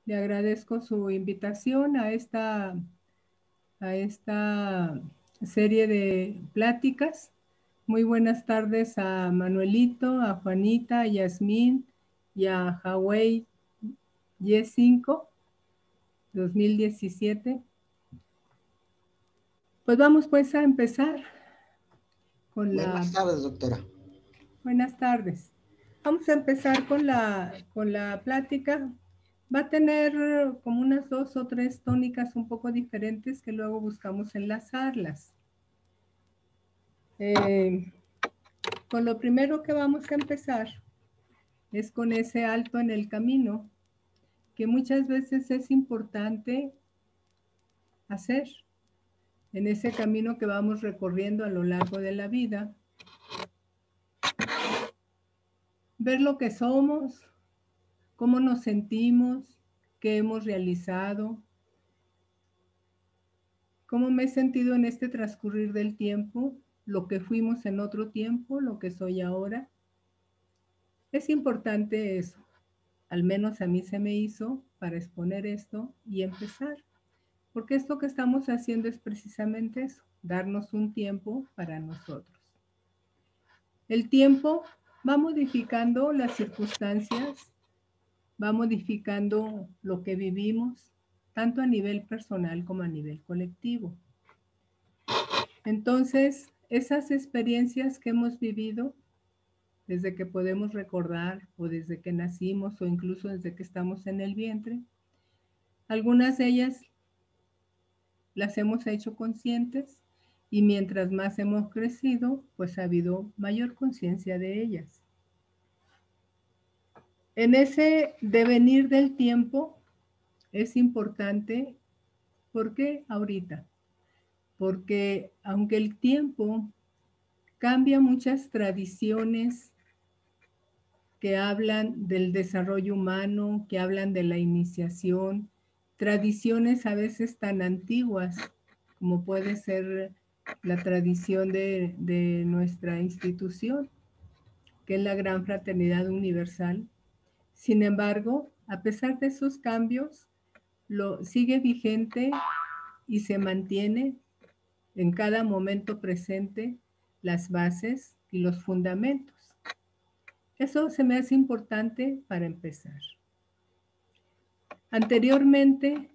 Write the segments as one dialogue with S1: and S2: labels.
S1: Le agradezco su invitación a esta serie de pláticas. Muy buenas tardes a Manuelito, a Juanita, a Yasmín y a Huawei Y5 2017. Pues vamos pues a empezar con la...
S2: Buenas tardes, doctora.
S1: Buenas tardes. Vamos a empezar con la plática. Va a tener como unas 2 o 3 tónicas un poco diferentes que luego buscamos enlazarlas. Con lo primero que vamos a empezar es con ese alto en el camino, que muchas veces es importante hacer en ese camino que vamos recorriendo a lo largo de la vida. Ver lo que somos, cómo nos sentimos, qué hemos realizado, cómo me he sentido en este transcurrir del tiempo, lo que fuimos en otro tiempo, lo que soy ahora. Es importante eso, al menos a mí se me hizo para exponer esto y empezar, porque esto que estamos haciendo es precisamente eso, darnos un tiempo para nosotros. El tiempo va modificando las circunstancias, va modificando lo que vivimos, tanto a nivel personal como a nivel colectivo. Entonces, esas experiencias que hemos vivido desde que podemos recordar o desde que nacimos o incluso desde que estamos en el vientre, algunas de ellas las hemos hecho conscientes y mientras más hemos crecido, pues ha habido mayor conciencia de ellas. En ese devenir del tiempo es importante, ¿por qué ahorita? Porque aunque el tiempo cambia muchas tradiciones que hablan del desarrollo humano, que hablan de la iniciación, tradiciones a veces tan antiguas como puede ser la tradición de nuestra institución, que es la Gran Fraternidad Universal. Sin embargo, a pesar de esos cambios, sigue vigente y se mantiene en cada momento presente las bases y los fundamentos. Eso se me hace importante para empezar. Anteriormente,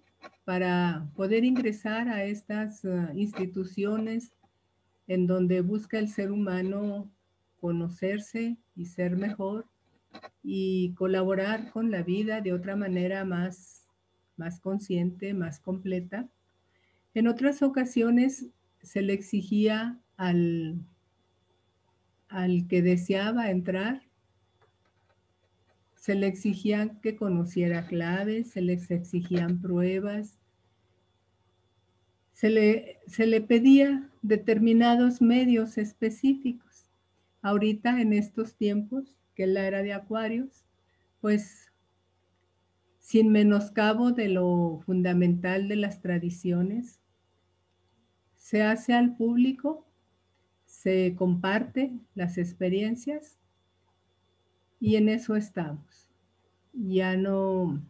S1: para poder ingresar a estas instituciones en donde busca el ser humano conocerse y ser mejor y colaborar con la vida de otra manera más consciente, más completa, en otras ocasiones se le exigía al que deseaba entrar, se le exigían que conociera claves, se les exigían pruebas, se le pedía determinados medios específicos. Ahorita, en estos tiempos, que es la era de Acuarios, pues sin menoscabo de lo fundamental de las tradiciones, se hace al público, se comparte las experiencias y en eso estamos. Ya no,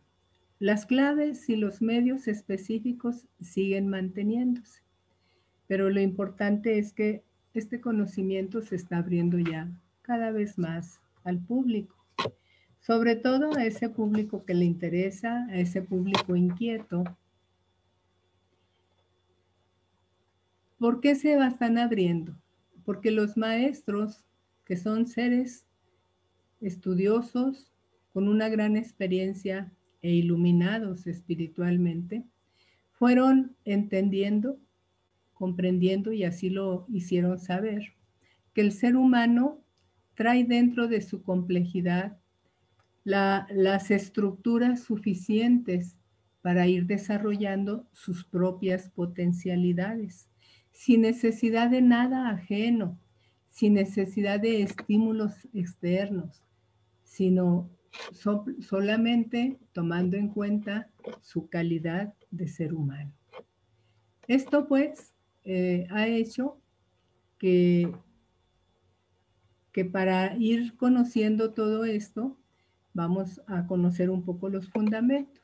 S1: las claves y los medios específicos siguen manteniéndose, pero lo importante es que este conocimiento se está abriendo ya cada vez más al público, sobre todo a ese público que le interesa, a ese público inquieto. ¿Por qué se están abriendo? Porque los maestros, que son seres estudiosos, con una gran experiencia e iluminados espiritualmente, fueron entendiendo, comprendiendo, y así lo hicieron saber, que el ser humano trae dentro de su complejidad las estructuras suficientes para ir desarrollando sus propias potencialidades, sin necesidad de nada ajeno, sin necesidad de estímulos externos, sino solamente tomando en cuenta su calidad de ser humano. Esto pues ha hecho que para ir conociendo todo esto, vamos a conocer un poco los fundamentos.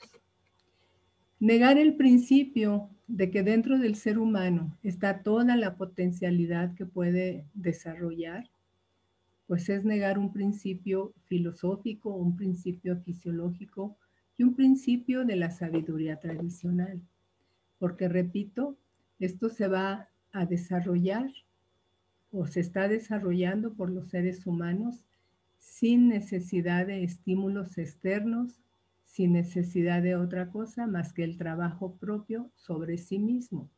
S1: Negar el principio de que dentro del ser humano está toda la potencialidad que puede desarrollar, pues es negar un principio filosófico, un principio fisiológico y un principio de la sabiduría tradicional. Porque, repito, esto se va a desarrollar o se está desarrollando por los seres humanos sin necesidad de estímulos externos, sin necesidad de otra cosa más que el trabajo propio sobre sí mismo,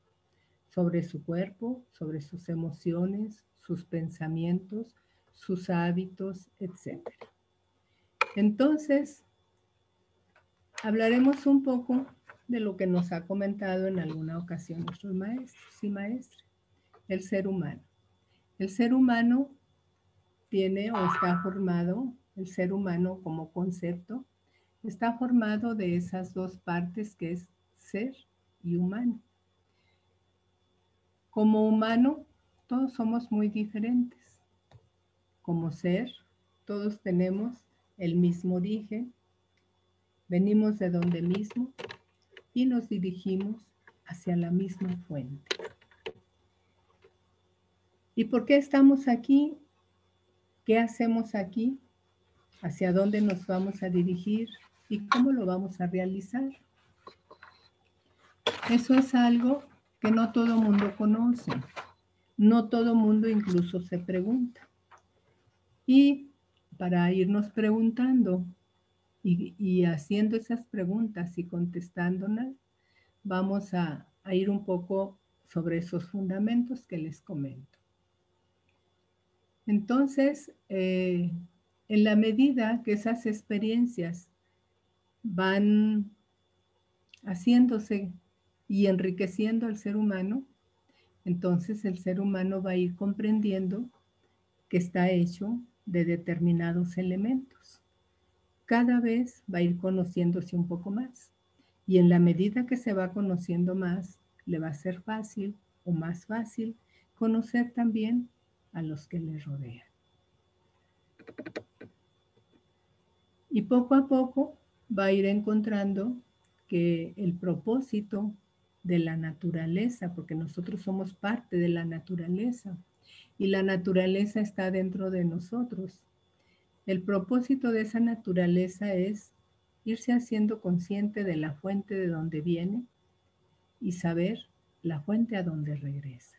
S1: sobre su cuerpo, sobre sus emociones, sus pensamientos, sus hábitos, etc. Entonces, hablaremos un poco de lo que nos ha comentado en alguna ocasión nuestros maestros y maestras, el ser humano. El ser humano tiene o está formado, el ser humano como concepto, está formado de esas dos partes que es ser y humano. Como humano, todos somos muy diferentes. Como ser, todos tenemos el mismo origen, venimos de donde mismo y nos dirigimos hacia la misma fuente. ¿Y por qué estamos aquí? ¿Qué hacemos aquí? ¿Hacia dónde nos vamos a dirigir? ¿Y cómo lo vamos a realizar? Eso es algo que no todo mundo conoce. No todo mundo incluso se pregunta. Y para irnos preguntando y haciendo esas preguntas y contestándolas, vamos a ir un poco sobre esos fundamentos que les comento. Entonces, en la medida que esas experiencias van haciéndose y enriqueciendo al ser humano, entonces el ser humano va a ir comprendiendo que está hecho de determinados elementos. Cada vez va a ir conociéndose un poco más. Y en la medida que se va conociendo más, le va a ser fácil o más fácil conocer también a los que le rodean. Y poco a poco va a ir encontrando que el propósito de la naturaleza, porque nosotros somos parte de la naturaleza y la naturaleza está dentro de nosotros. El propósito de esa naturaleza es irse haciendo consciente de la fuente de donde viene y saber la fuente a donde regresa.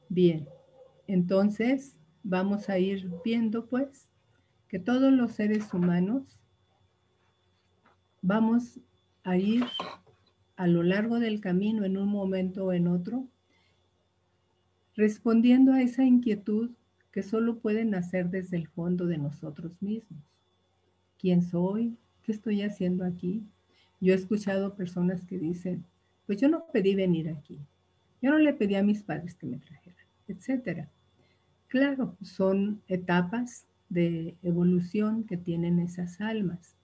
S1: Bien, entonces vamos a ir viendo pues que todos los seres humanos vamos a ir a lo largo del camino en un momento o en otro respondiendo a esa inquietud que solo puede nacer desde el fondo de nosotros mismos. ¿Quién soy? ¿Qué estoy haciendo aquí? Yo he escuchado personas que dicen, pues yo no pedí venir aquí, yo no le pedí a mis padres que me trajeran, etcétera. Claro, son etapas de evolución que tienen esas almas,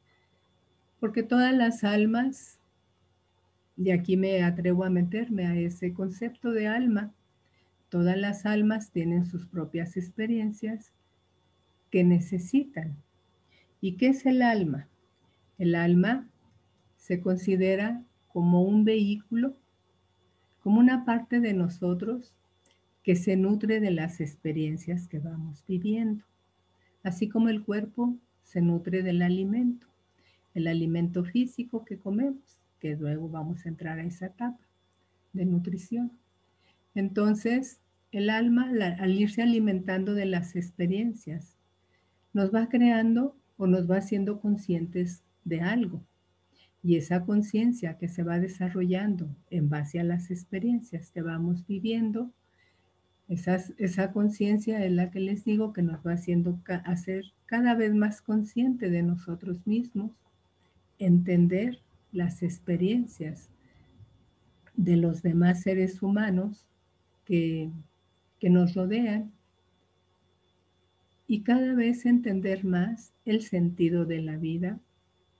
S1: porque todas las almas, y aquí me atrevo a meterme a ese concepto de alma, todas las almas tienen sus propias experiencias que necesitan. ¿Y qué es el alma? El alma se considera como un vehículo, como una parte de nosotros que se nutre de las experiencias que vamos viviendo, así como el cuerpo se nutre del alimento, el alimento físico que comemos, que luego vamos a entrar a esa etapa de nutrición. Entonces, el alma, al irse alimentando de las experiencias, nos va creando o nos va haciendo conscientes de algo. Y esa conciencia que se va desarrollando en base a las experiencias que vamos viviendo, esa conciencia es la que les digo que nos va haciendo hacer cada vez más consciente de nosotros mismos, entender las experiencias de los demás seres humanos que nos rodean y cada vez entender más el sentido de la vida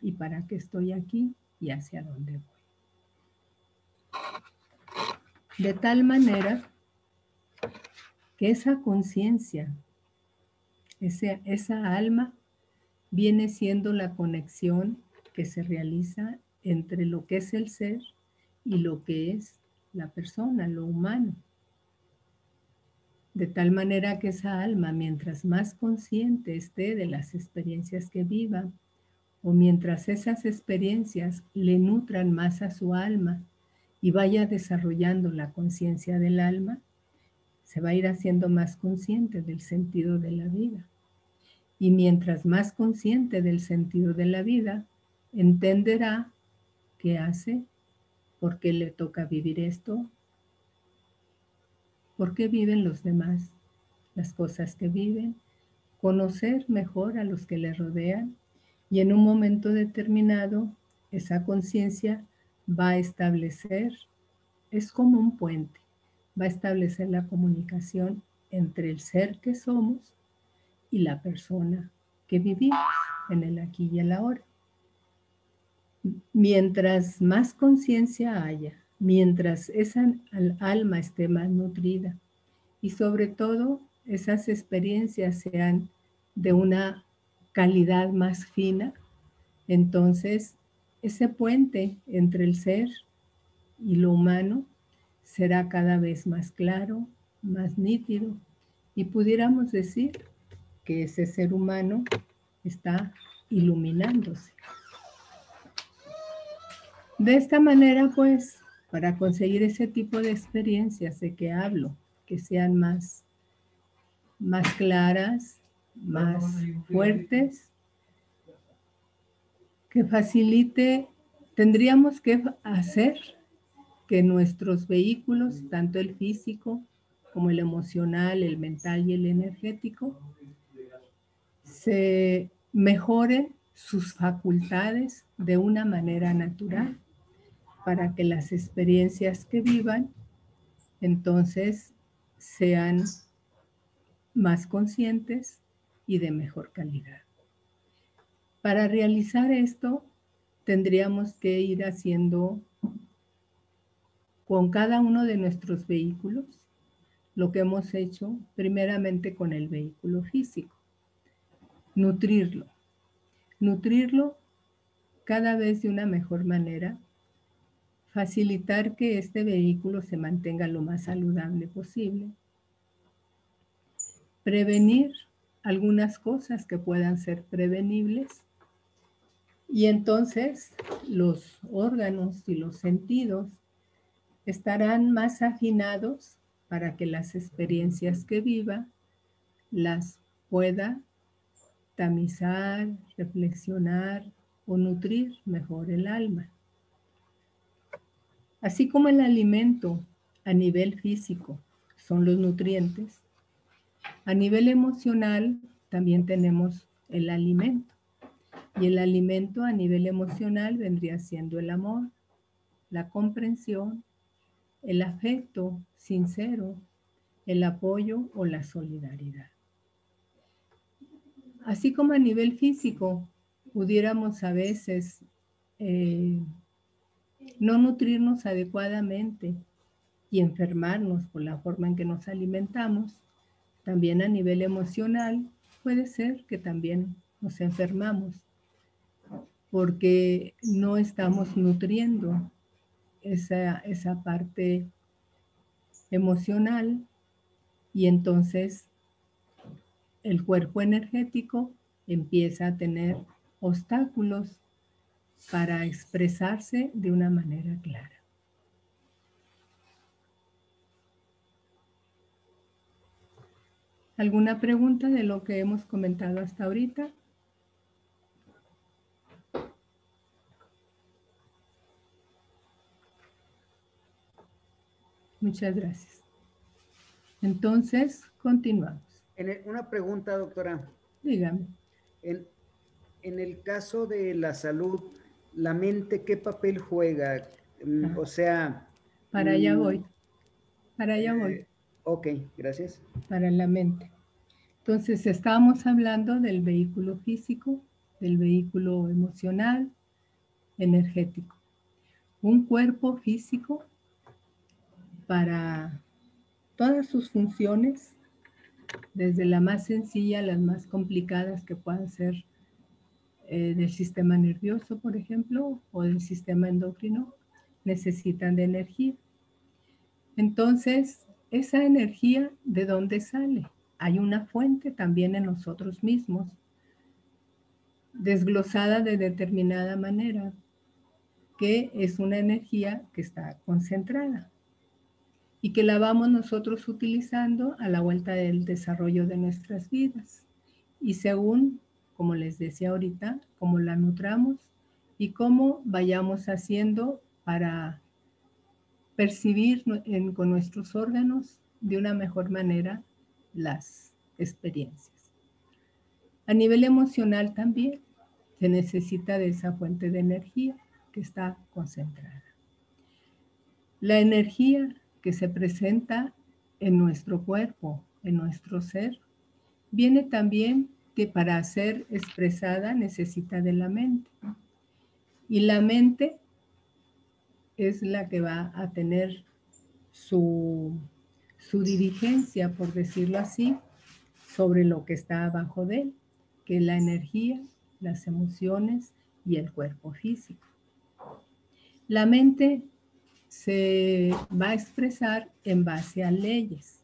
S1: y para qué estoy aquí y hacia dónde voy. De tal manera que esa conciencia, esa alma, viene siendo la conexión que se realiza entre lo que es el ser y lo que es la persona, lo humano. De tal manera que esa alma, mientras más consciente esté de las experiencias que viva, o mientras esas experiencias le nutran más a su alma y vaya desarrollando la conciencia del alma, se va a ir haciendo más consciente del sentido de la vida. Y mientras más consciente del sentido de la vida, entenderá qué hace, por qué le toca vivir esto, por qué viven los demás las cosas que viven, conocer mejor a los que le rodean y en un momento determinado esa conciencia va a establecer, es como un puente, va a establecer la comunicación entre el ser que somos y la persona que vivimos en el aquí y el ahora. Mientras más conciencia haya, mientras esa alma esté más nutrida y sobre todo esas experiencias sean de una calidad más fina, entonces ese puente entre el ser y lo humano será cada vez más claro, más nítido y pudiéramos decir que ese ser humano está iluminándose. De esta manera, pues, para conseguir ese tipo de experiencias de que hablo, que sean más claras, más fuertes, que facilite, tendríamos que hacer que nuestros vehículos, tanto el físico como el emocional, el mental y el energético, se mejoren sus facultades de una manera natural para que las experiencias que vivan entonces sean más conscientes y de mejor calidad. Para realizar esto, tendríamos que ir haciendo con cada uno de nuestros vehículos lo que hemos hecho primeramente con el vehículo físico. Nutrirlo. Nutrirlo cada vez de una mejor manera. Facilitar que este vehículo se mantenga lo más saludable posible. Prevenir algunas cosas que puedan ser prevenibles. Y entonces los órganos y los sentidos estarán más afinados para que las experiencias que viva las pueda tamizar, reflexionar o nutrir mejor el alma. Así como el alimento a nivel físico son los nutrientes, a nivel emocional también tenemos el alimento. Y el alimento a nivel emocional vendría siendo el amor, la comprensión, el afecto sincero, el apoyo o la solidaridad. Así como a nivel físico, pudiéramos a veces no nutrirnos adecuadamente y enfermarnos por la forma en que nos alimentamos, también a nivel emocional puede ser que también nos enfermamos porque no estamos nutriendo esa parte emocional y entonces el cuerpo energético empieza a tener obstáculos para expresarse de una manera clara. ¿Alguna pregunta de lo que hemos comentado hasta ahorita? Muchas gracias. Entonces, continuamos.
S2: Una pregunta, doctora.
S1: Dígame.
S2: En el caso de la salud, ¿la mente qué papel juega? O sea...
S1: Para allá voy. Para allá voy.
S2: Ok, gracias.
S1: Para la mente. Entonces, estábamos hablando del vehículo físico, del vehículo emocional, energético. Un cuerpo físico para todas sus funciones, desde la más sencilla a las más complicadas que puedan ser del sistema nervioso, por ejemplo, o del sistema endocrino, necesitan de energía. Entonces, esa energía, ¿de dónde sale? Hay una fuente también en nosotros mismos, desglosada de determinada manera, que es una energía que está concentrada y que la vamos nosotros utilizando a la vuelta del desarrollo de nuestras vidas. Y según, como les decía ahorita, cómo la nutramos y cómo vayamos haciendo para percibir con nuestros órganos de una mejor manera las experiencias. A nivel emocional también se necesita de esa fuente de energía que está concentrada. La energía que se presenta en nuestro cuerpo, en nuestro ser, viene también que para ser expresada necesita de la mente. Y la mente es la que va a tener su dirigencia, por decirlo así, sobre lo que está abajo de él, que es la energía, las emociones y el cuerpo físico. La mente se va a expresar en base a leyes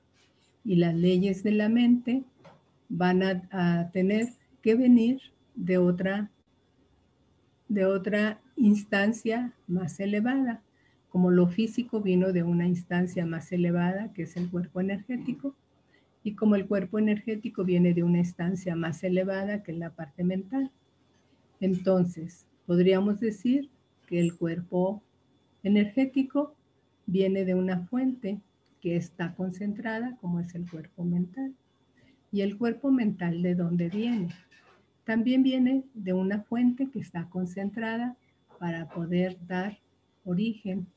S1: y las leyes de la mente van a tener que venir de otra instancia más elevada. Como lo físico vino de una instancia más elevada, que es el cuerpo energético, y como el cuerpo energético viene de una instancia más elevada, que es la parte mental. Entonces, podríamos decir que el cuerpo energético viene de una fuente que está concentrada, como es el cuerpo mental. ¿Y el cuerpo mental de dónde viene? También viene de una fuente que está concentrada para poder dar origen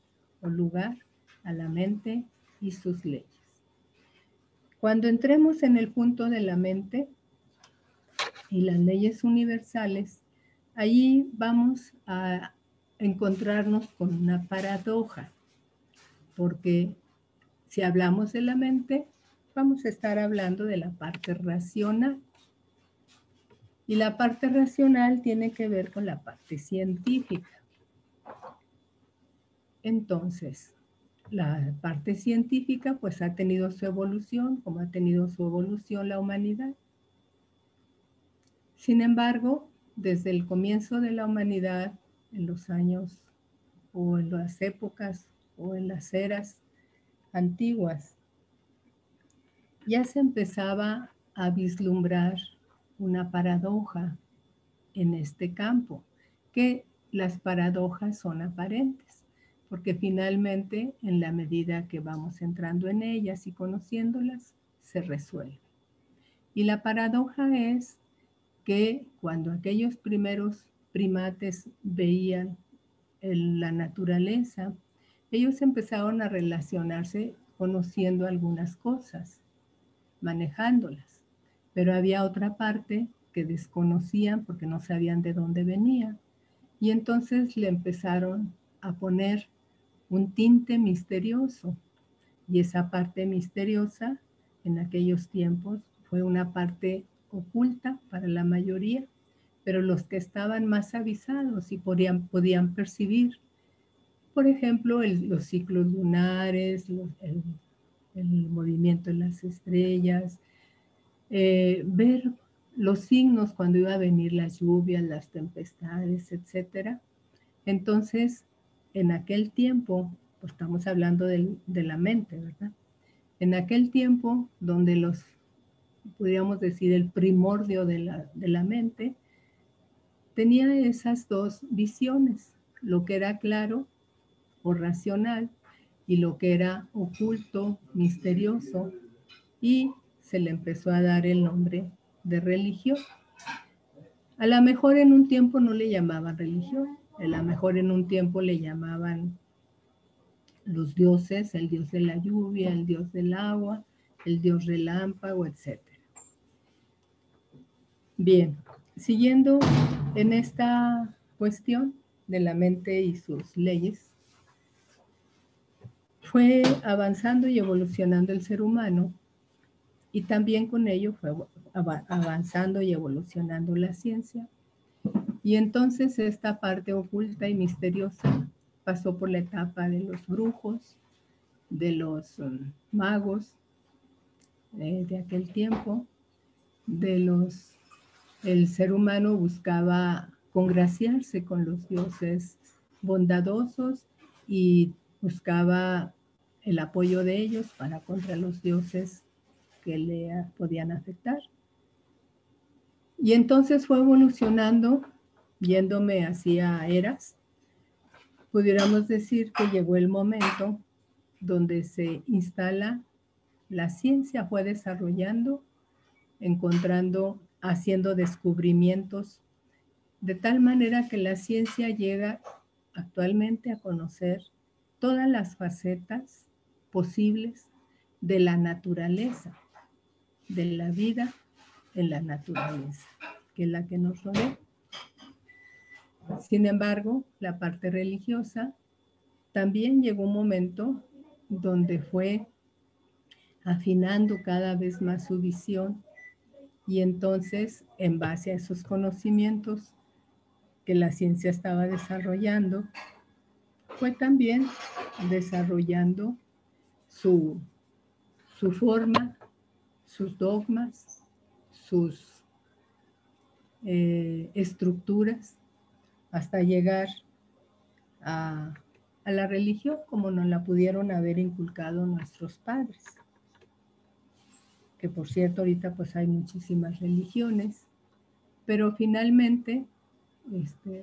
S1: o lugar a la mente y sus leyes. Cuando entremos en el punto de la mente y las leyes universales, allí vamos a encontrarnos con una paradoja, porque si hablamos de la mente, vamos a estar hablando de la parte racional. Y la parte racional tiene que ver con la parte científica. Entonces, la parte científica pues ha tenido su evolución, como ha tenido su evolución la humanidad. Sin embargo, desde el comienzo de la humanidad, en los años o en las épocas o en las eras antiguas, ya se empezaba a vislumbrar una paradoja en este campo, que las paradojas son aparentes, porque finalmente en la medida que vamos entrando en ellas y conociéndolas, se resuelve. Y la paradoja es que cuando aquellos primeros primates veían la naturaleza, ellos empezaron a relacionarse conociendo algunas cosas, manejándolas, pero había otra parte que desconocían porque no sabían de dónde venía, y entonces le empezaron a poner un tinte misterioso, y esa parte misteriosa en aquellos tiempos fue una parte oculta para la mayoría, pero los que estaban más avisados y podían percibir, por ejemplo, los ciclos lunares, el movimiento de las estrellas, ver los signos cuando iba a venir las lluvias, las tempestades, etc. Entonces, en aquel tiempo, pues estamos hablando de la mente, ¿verdad? En aquel tiempo, donde podríamos decir, el primordio de la mente, tenía esas dos visiones, lo que era claro o racional y lo que era oculto, misterioso, y se le empezó a dar el nombre de religión. A lo mejor en un tiempo no le llamaban religión, a lo mejor en un tiempo le llamaban los dioses, el dios de la lluvia, el dios del agua, el dios relámpago, etc. Bien, siguiendo en esta cuestión de la mente y sus leyes, fue avanzando y evolucionando el ser humano, y también con ello fue avanzando y evolucionando la ciencia. Y entonces esta parte oculta y misteriosa pasó por la etapa de los brujos, de los magos de aquel tiempo, el ser humano buscaba congraciarse con los dioses bondadosos y buscaba el apoyo de ellos para contra los dioses que le podían afectar. Y entonces fue evolucionando, yéndome hacia eras. Pudiéramos decir que llegó el momento donde se instala la ciencia, fue desarrollando, encontrando, haciendo descubrimientos, de tal manera que la ciencia llega actualmente a conocer todas las facetas posibles de la naturaleza, de la vida en la naturaleza, que es la que nos rodea. Sin embargo, la parte religiosa también llegó un momento donde fue afinando cada vez más su visión y entonces, en base a esos conocimientos que la ciencia estaba desarrollando, fue también desarrollando su forma, sus dogmas, sus estructuras, hasta llegar a la religión como nos la pudieron haber inculcado nuestros padres. Que por cierto, ahorita pues hay muchísimas religiones, pero finalmente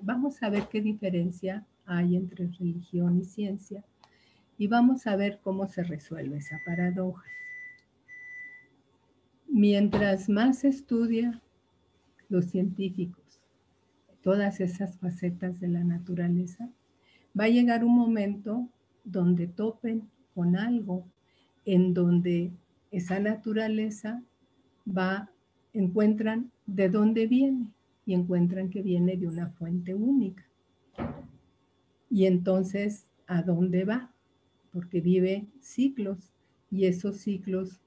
S1: vamos a ver qué diferencia hay entre religión y ciencia y vamos a ver cómo se resuelve esa paradoja. Mientras más se estudia los científicos todas esas facetas de la naturaleza, va a llegar un momento donde topen con algo en donde esa naturaleza encuentran de dónde viene y encuentran que viene de una fuente única. Y entonces, ¿a dónde va? Porque vive ciclos y esos ciclos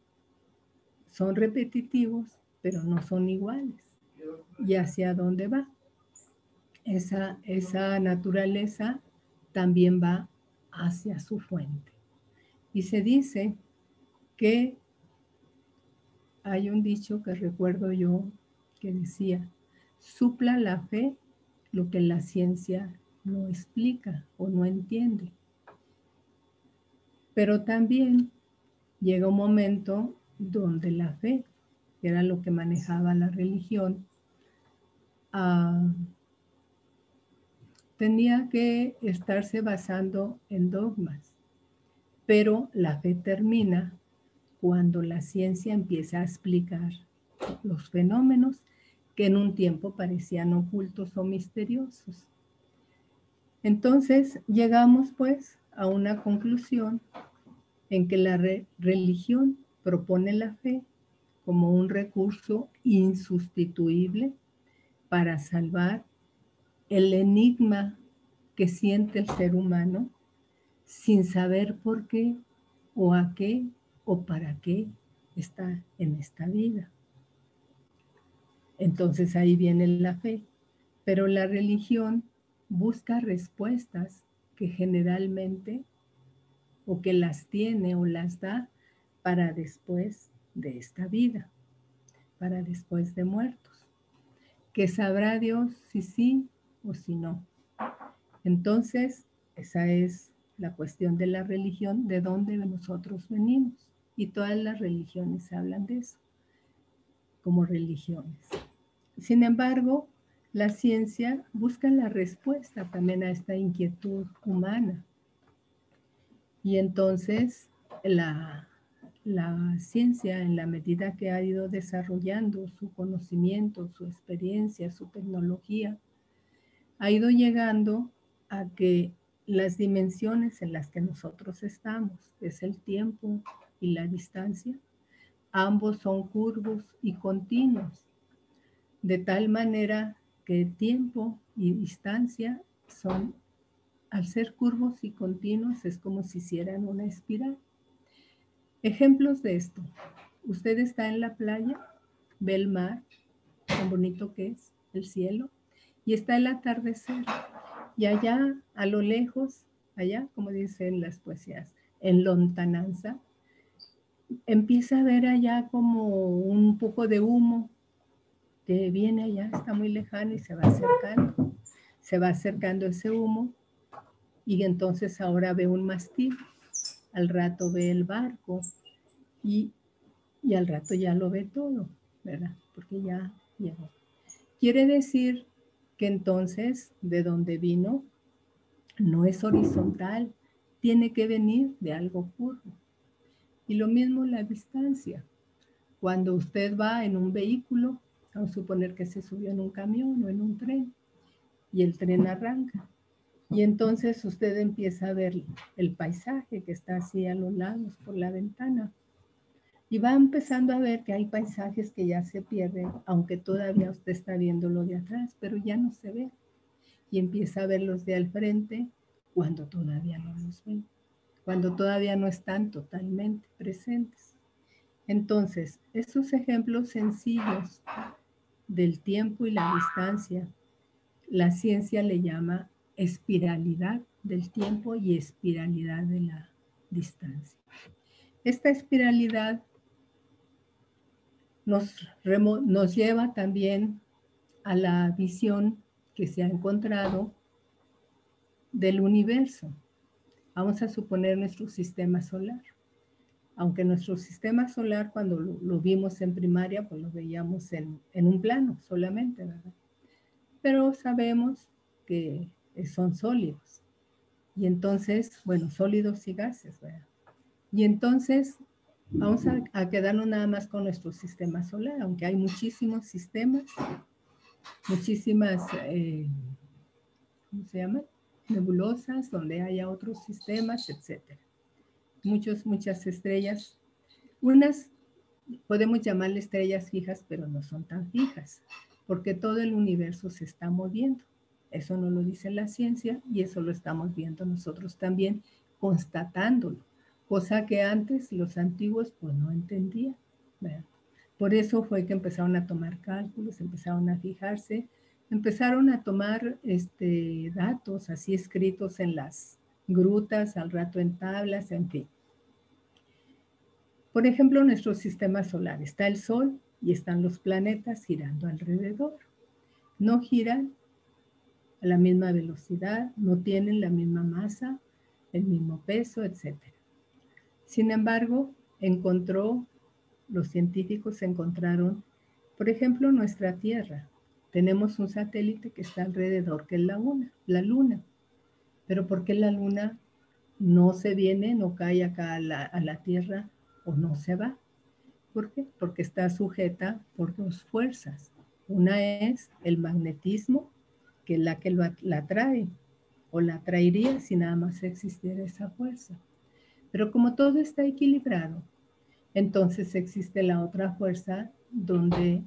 S1: son repetitivos, pero no son iguales. ¿Y hacia dónde va? Esa naturaleza también va hacia su fuente. Y se dice que hay un dicho que recuerdo yo que decía, supla la fe lo que la ciencia no explica o no entiende. Pero también llega un momento donde la fe, que era lo que manejaba la religión, tenía que estarse basando en dogmas. Pero la fe termina cuando la ciencia empieza a explicar los fenómenos que en un tiempo parecían ocultos o misteriosos. Entonces llegamos pues a una conclusión en que la religión propone la fe como un recurso insustituible para salvar el enigma que siente el ser humano sin saber por qué o a qué o para qué está en esta vida. Entonces ahí viene la fe, pero la religión busca respuestas que generalmente o que las tiene o las da para después de esta vida, para después de muertos, que sabrá Dios si sí o si no. Entonces, esa es la cuestión de la religión, de dónde nosotros venimos. Y todas las religiones hablan de eso, como religiones. Sin embargo, la ciencia busca la respuesta también a esta inquietud humana. Y entonces, la ciencia, en la medida que ha ido desarrollando su conocimiento, su experiencia, su tecnología, ha ido llegando a que las dimensiones en las que nosotros estamos, que es el tiempo y la distancia, ambos son curvos y continuos, de tal manera que tiempo y distancia son, al ser curvos y continuos, es como si hicieran una espiral. Ejemplos de esto. Usted está en la playa, ve el mar, tan bonito que es, el cielo, y está el atardecer. Y allá, a lo lejos, allá, como dicen las poesías, en lontananza, empieza a ver allá como un poco de humo que viene allá, está muy lejano y se va acercando. Se va acercando ese humo y entonces ahora ve un mástil, al rato ve el barco y al rato ya lo ve todo, ¿verdad? Porque ya llegó. Quiere decir que entonces de donde vino no es horizontal, tiene que venir de algo curvo. Y lo mismo la distancia. Cuando usted va en un vehículo, vamos a suponer que se subió en un camión o en un tren, y el tren arranca. Y entonces usted empieza a ver el paisaje que está así a los lados por la ventana. Y va empezando a ver que hay paisajes que ya se pierden, aunque todavía usted está viendo lo de atrás, pero ya no se ve. Y empieza a ver los de al frente cuando todavía no los ve, cuando todavía no están totalmente presentes. Entonces, estos ejemplos sencillos del tiempo y la distancia, la ciencia le llama espiralidad del tiempo y espiralidad de la distancia. Esta espiralidad nos lleva también a la visión que se ha encontrado del universo. Vamos a suponer nuestro sistema solar. Aunque nuestro sistema solar, cuando lo vimos en primaria, pues lo veíamos en un plano solamente, ¿verdad? Pero sabemos que son sólidos. Y entonces, bueno, sólidos y gases, ¿verdad? Y entonces vamos a quedarnos nada más con nuestro sistema solar, aunque hay muchísimos sistemas, muchísimas, ¿cómo se llama? Nebulosas, donde haya otros sistemas, etcétera. Muchas estrellas. Unas podemos llamarle estrellas fijas, pero no son tan fijas, porque todo el universo se está moviendo. Eso no lo dice la ciencia y eso lo estamos viendo nosotros también, constatándolo, cosa que antes los antiguos pues no entendían, ¿verdad? Por eso fue que empezaron a tomar cálculos, empezaron a fijarse, empezaron a tomar datos así escritos en las grutas, al rato en tablas, en fin. Por ejemplo, nuestro sistema solar, está el Sol y están los planetas girando alrededor. No giran a la misma velocidad, no tienen la misma masa, el mismo peso, etc. Sin embargo, los científicos encontraron, por ejemplo, nuestra Tierra. Tenemos un satélite que está alrededor, que es la Luna. Pero ¿por qué la Luna no se viene, no cae acá a la Tierra o no se va? ¿Por qué? Porque está sujeta por dos fuerzas. Una es el magnetismo, que es la que la atrae, o la atraería si nada más existiera esa fuerza. Pero como todo está equilibrado, entonces existe la otra fuerza donde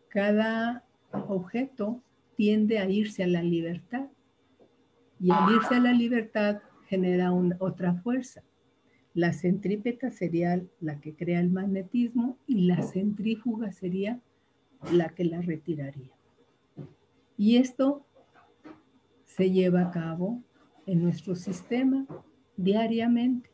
S1: cada objeto tiende a irse a la libertad. Y al irse a la libertad genera otra fuerza. La centrípeta sería la que crea el magnetismo y la centrífuga sería la que la retiraría. Y esto se lleva a cabo en nuestro sistema diariamente.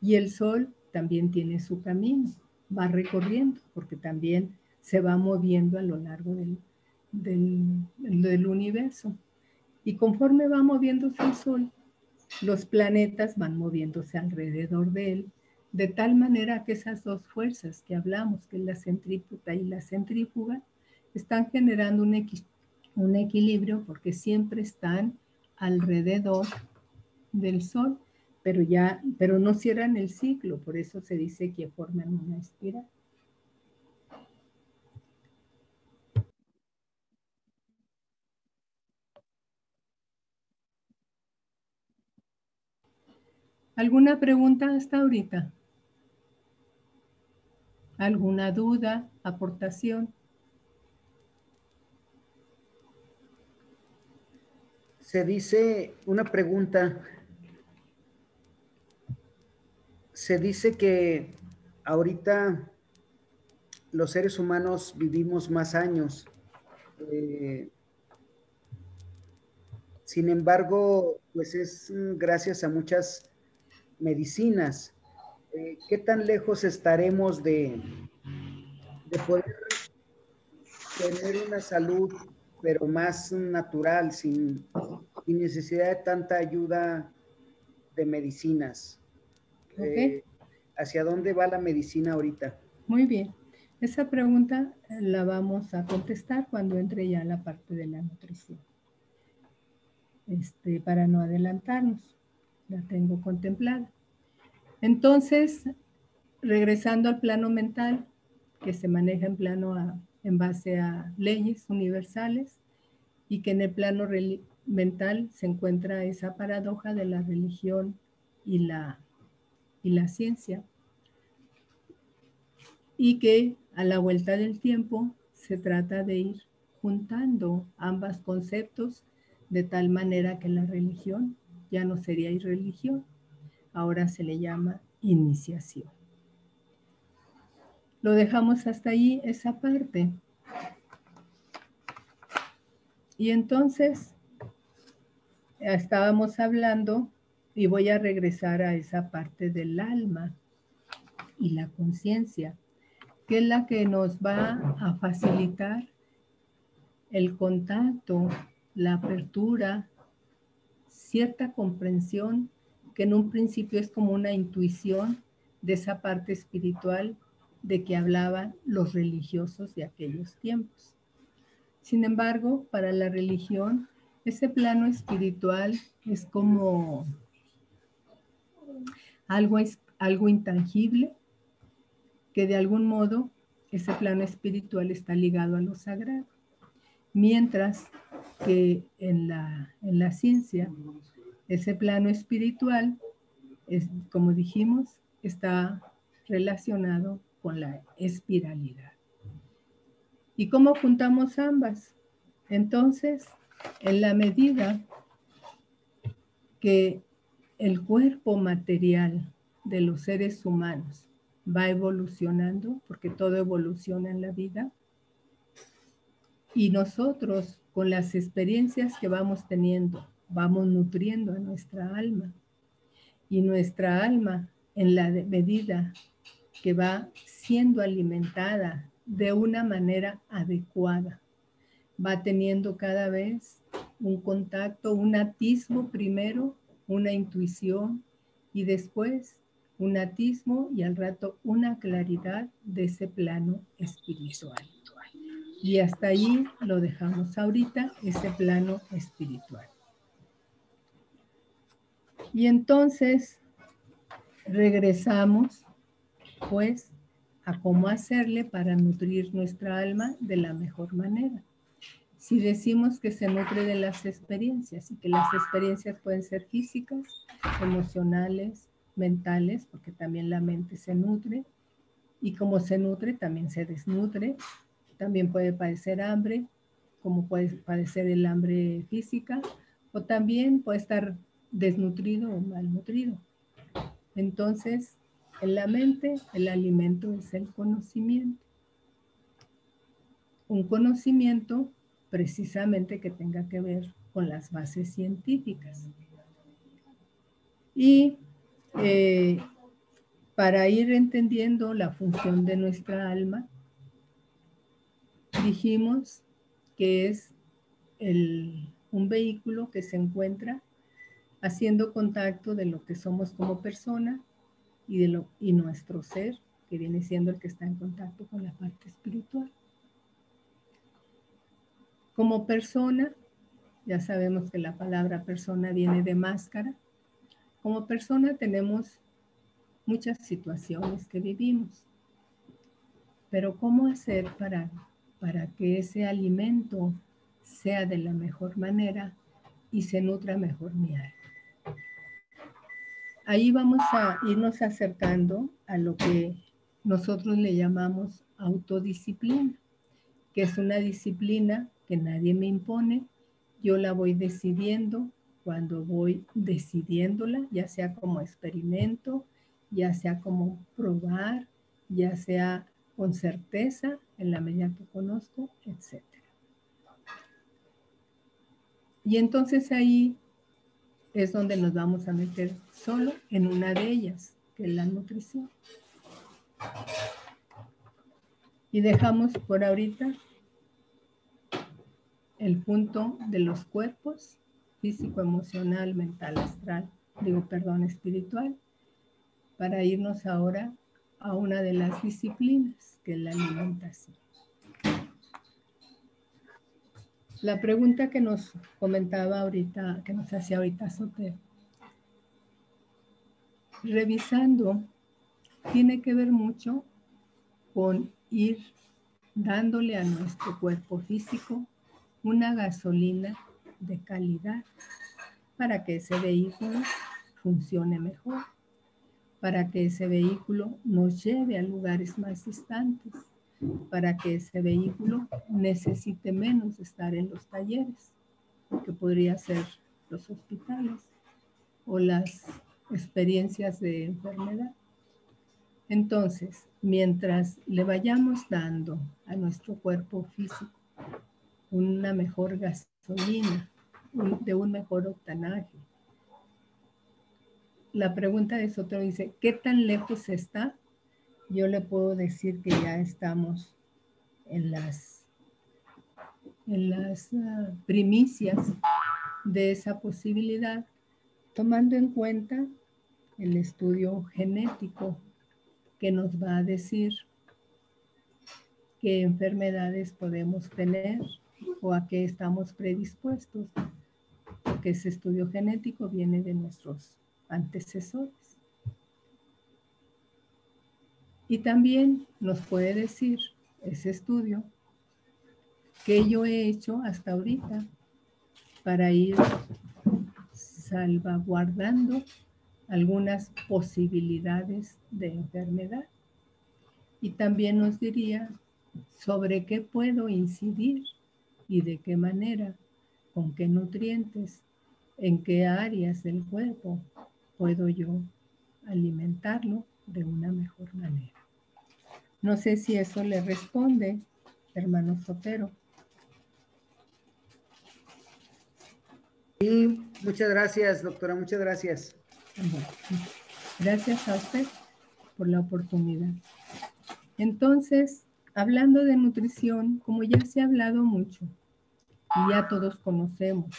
S1: Y el Sol también tiene su camino, va recorriendo, porque también se va moviendo a lo largo del universo. Y conforme va moviéndose el Sol, los planetas van moviéndose alrededor de él, de tal manera que esas dos fuerzas que hablamos, que es la centrípeta y la centrífuga, están generando un equilibrio porque siempre están alrededor del Sol, pero no cierran el ciclo, por eso se dice que forman una espiral. ¿Alguna pregunta hasta ahorita? ¿Alguna duda, aportación?
S2: Se dice una pregunta. Se dice que ahorita los seres humanos vivimos más años. Sin embargo, pues es gracias a muchas medicinas. ¿Qué tan lejos estaremos de poder tener una salud, pero más natural, sin necesidad de tanta ayuda de medicinas?
S1: ¿Ok?
S2: ¿Hacia dónde va la medicina ahorita?
S1: Muy bien. Esa pregunta la vamos a contestar cuando entre ya la parte de la nutrición. Para no adelantarnos, la tengo contemplada. Entonces, regresando al plano mental, que se maneja en base a leyes universales, y que en el plano mental se encuentra esa paradoja de la religión y la ciencia, y que a la vuelta del tiempo se trata de ir juntando ambos conceptos de tal manera que la religión ya no sería irreligión, ahora se le llama iniciación. Lo dejamos hasta ahí, esa parte. Y entonces estábamos hablando, y voy a regresar a esa parte del alma y la conciencia, que es la que nos va a facilitar el contacto, la apertura, cierta comprensión, que en un principio es como una intuición de esa parte espiritual de que hablaban los religiosos de aquellos tiempos. Sin embargo, para la religión, ese plano espiritual es como algo intangible, que de algún modo ese plano espiritual está ligado a lo sagrado. Mientras que en la ciencia, ese plano espiritual, como dijimos, está relacionado con la espiralidad. ¿Y cómo juntamos ambas? Entonces, en la medida que el cuerpo material de los seres humanos va evolucionando, porque todo evoluciona en la vida, y nosotros con las experiencias que vamos teniendo, vamos nutriendo a nuestra alma, y nuestra alma, en la medida que va siendo alimentada de una manera adecuada, va teniendo cada vez un contacto, un atisbo primero, una intuición, y después un atisbo y al rato una claridad de ese plano espiritual. Y hasta ahí lo dejamos ahorita, ese plano espiritual. Y entonces regresamos pues a cómo hacerle para nutrir nuestra alma de la mejor manera. Si decimos que se nutre de las experiencias, y que las experiencias pueden ser físicas, emocionales, mentales, porque también la mente se nutre, y como se nutre también se desnutre, también puede padecer hambre, como puede padecer el hambre física, o también puede estar desnutrido o malnutrido. Entonces, en la mente, el alimento es el conocimiento. Un conocimiento precisamente que tenga que ver con las bases científicas. Y para ir entendiendo la función de nuestra alma, dijimos que es un vehículo que se encuentra haciendo contacto de lo que somos como persona y nuestro ser, que viene siendo el que está en contacto con la parte espiritual. Como persona, ya sabemos que la palabra persona viene de máscara. Como persona tenemos muchas situaciones que vivimos, pero ¿cómo hacer para que ese alimento sea de la mejor manera y se nutra mejor mi alma? Ahí vamos a irnos acercando a lo que nosotros le llamamos autodisciplina, que es una disciplina que nadie me impone, yo la voy decidiendo cuando voy decidiéndola, ya sea como experimento, ya sea como probar, ya sea con certeza en la medida que conozco, etc. Y entonces ahí es donde nos vamos a meter solo en una de ellas, que es la nutrición. Y dejamos por ahorita el punto de los cuerpos, físico, emocional, mental, astral, espiritual, para irnos ahora a una de las disciplinas, que es la alimentación. La pregunta que nos comentaba ahorita, que nos hacía ahorita Sotero, revisando, tiene que ver mucho con ir dándole a nuestro cuerpo físico una gasolina de calidad para que ese vehículo funcione mejor, para que ese vehículo nos lleve a lugares más distantes, para que ese vehículo necesite menos estar en los talleres, que podría ser los hospitales o las experiencias de enfermedad. Entonces, mientras le vayamos dando a nuestro cuerpo físico una mejor gasolina, de un mejor octanaje, la pregunta de Sotero dice, ¿qué tan lejos está? Yo le puedo decir que ya estamos en las primicias de esa posibilidad, tomando en cuenta el estudio genético que nos va a decir qué enfermedades podemos tener o a qué estamos predispuestos, porque ese estudio genético viene de nuestros antecesores. Y también nos puede decir ese estudio que yo he hecho hasta ahorita para ir salvaguardando algunas posibilidades de enfermedad. Y también nos diría sobre qué puedo incidir y de qué manera, con qué nutrientes, en qué áreas del cuerpo puedo yo alimentarlo de una mejor manera. No sé si eso le responde, hermano Sotero.
S2: Sí, muchas gracias, doctora, muchas gracias.
S1: Bueno, gracias a usted por la oportunidad. Entonces, hablando de nutrición, como ya se ha hablado mucho y ya todos conocemos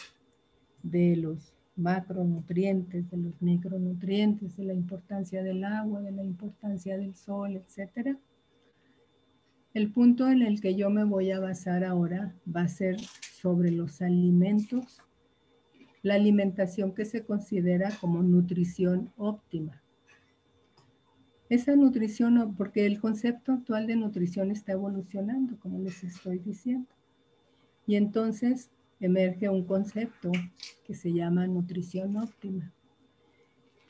S1: de los macronutrientes, de los micronutrientes, de la importancia del agua, de la importancia del sol, etc. El punto en el que yo me voy a basar ahora va a ser sobre los alimentos, la alimentación que se considera como nutrición óptima. Esa nutrición, porque el concepto actual de nutrición está evolucionando, como les estoy diciendo. Y entonces emerge un concepto que se llama nutrición óptima.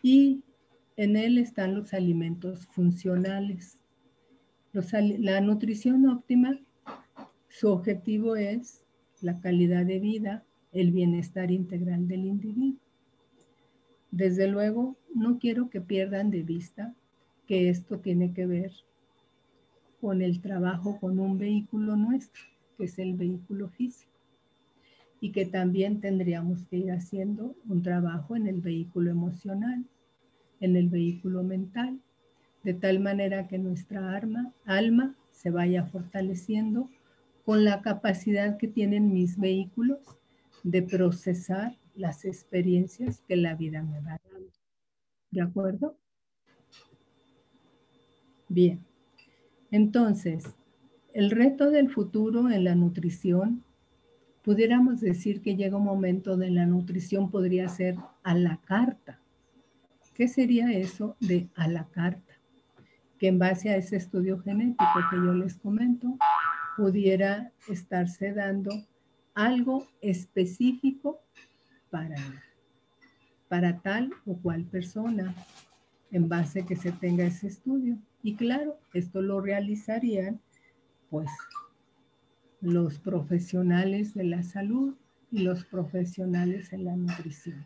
S1: Y en él están los alimentos funcionales. La nutrición óptima, su objetivo es la calidad de vida, el bienestar integral del individuo. Desde luego, no quiero que pierdan de vista que esto tiene que ver con el trabajo con un vehículo nuestro, que es el vehículo físico, y que también tendríamos que ir haciendo un trabajo en el vehículo emocional, en el vehículo mental, de tal manera que nuestra alma se vaya fortaleciendo con la capacidad que tienen mis vehículos de procesar las experiencias que la vida me va dando. ¿De acuerdo? Bien. Entonces, el reto del futuro en la nutrición, pudiéramos decir que llega un momento de la nutrición podría ser a la carta. ¿Qué sería eso de a la carta? Que en base a ese estudio genético que yo les comento, pudiera estarse dando algo específico para tal o cual persona, en base a que se tenga ese estudio. Y claro, esto lo realizarían, pues, los profesionales de la salud y los profesionales en la nutrición.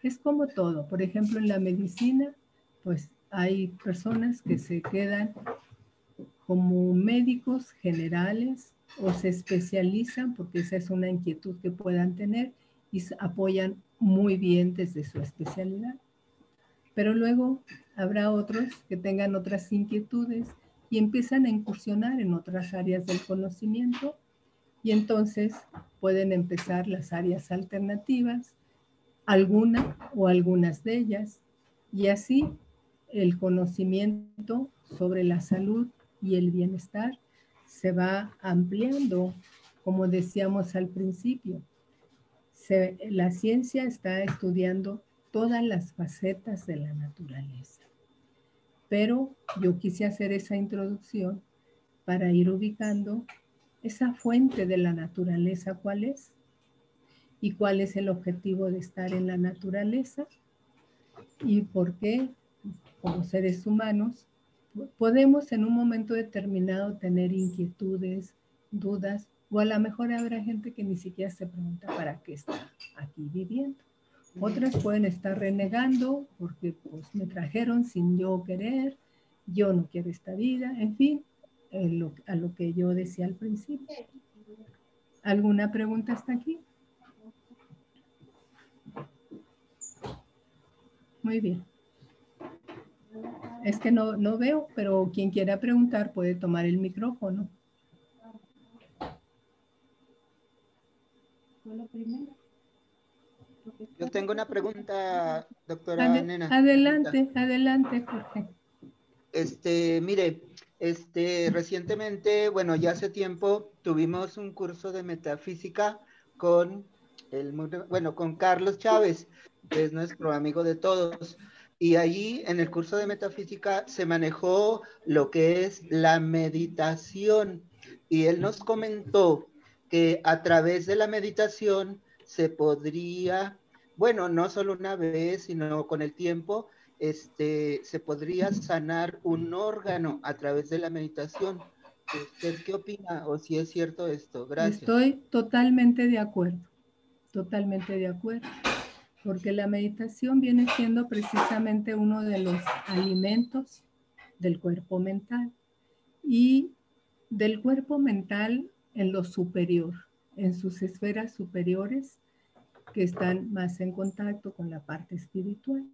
S1: Es como todo. Por ejemplo, en la medicina, pues hay personas que se quedan como médicos generales o se especializan, porque esa es una inquietud que puedan tener, y apoyan muy bien desde su especialidad. Pero luego habrá otros que tengan otras inquietudes y empiezan a incursionar en otras áreas del conocimiento y entonces pueden empezar las áreas alternativas, alguna o algunas de ellas, y así el conocimiento sobre la salud y el bienestar se va ampliando, como decíamos al principio. La ciencia está estudiando todas las facetas de la naturaleza. Pero yo quise hacer esa introducción para ir ubicando esa fuente de la naturaleza, ¿cuál es? ¿Y cuál es el objetivo de estar en la naturaleza? ¿Y por qué, como seres humanos, podemos en un momento determinado tener inquietudes, dudas, o a lo mejor habrá gente que ni siquiera se pregunta para qué está aquí viviendo? Otras pueden estar renegando porque pues, me trajeron sin yo querer, yo no quiero esta vida, en fin, a lo que yo decía al principio. ¿Alguna pregunta hasta aquí? Muy bien. Es que no veo, pero quien quiera preguntar puede tomar el micrófono.
S3: Yo tengo una pregunta, doctora Nena.
S1: Adelante, adelante, Jorge.
S3: Mire, recientemente, bueno, ya hace tiempo tuvimos un curso de metafísica con con Carlos Chávez, que es nuestro amigo de todos. Y allí en el curso de metafísica se manejó lo que es la meditación. Y él nos comentó que a través de la meditación se podría, bueno, no solo una vez, sino con el tiempo, se podría sanar un órgano a través de la meditación. ¿Usted qué opina o si es cierto esto? Gracias.
S1: Estoy totalmente de acuerdo, porque la meditación viene siendo precisamente uno de los alimentos del cuerpo mental y del cuerpo mental en lo superior, en sus esferas superiores que están más en contacto con la parte espiritual.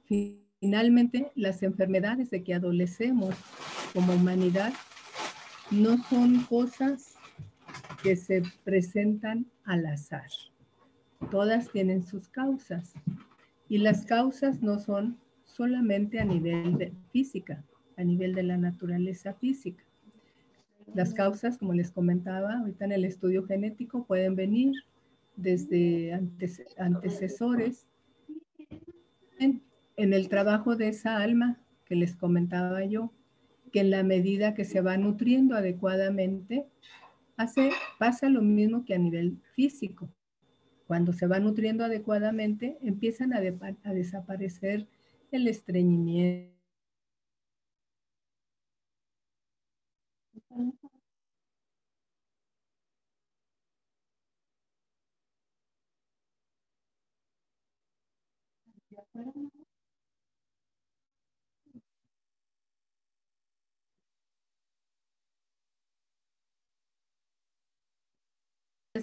S1: Finalmente, las enfermedades de que adolecemos como humanidad no son cosas que se presentan al azar. Todas tienen sus causas y las causas no son solamente a nivel de física, a nivel de la naturaleza física. Las causas, como les comentaba, ahorita en el estudio genético pueden venir desde antecesores en el trabajo de esa alma que les comentaba yo, que en la medida que se va nutriendo adecuadamente, pasa lo mismo que a nivel físico. Cuando se va nutriendo adecuadamente, empiezan a desaparecer el estreñimiento.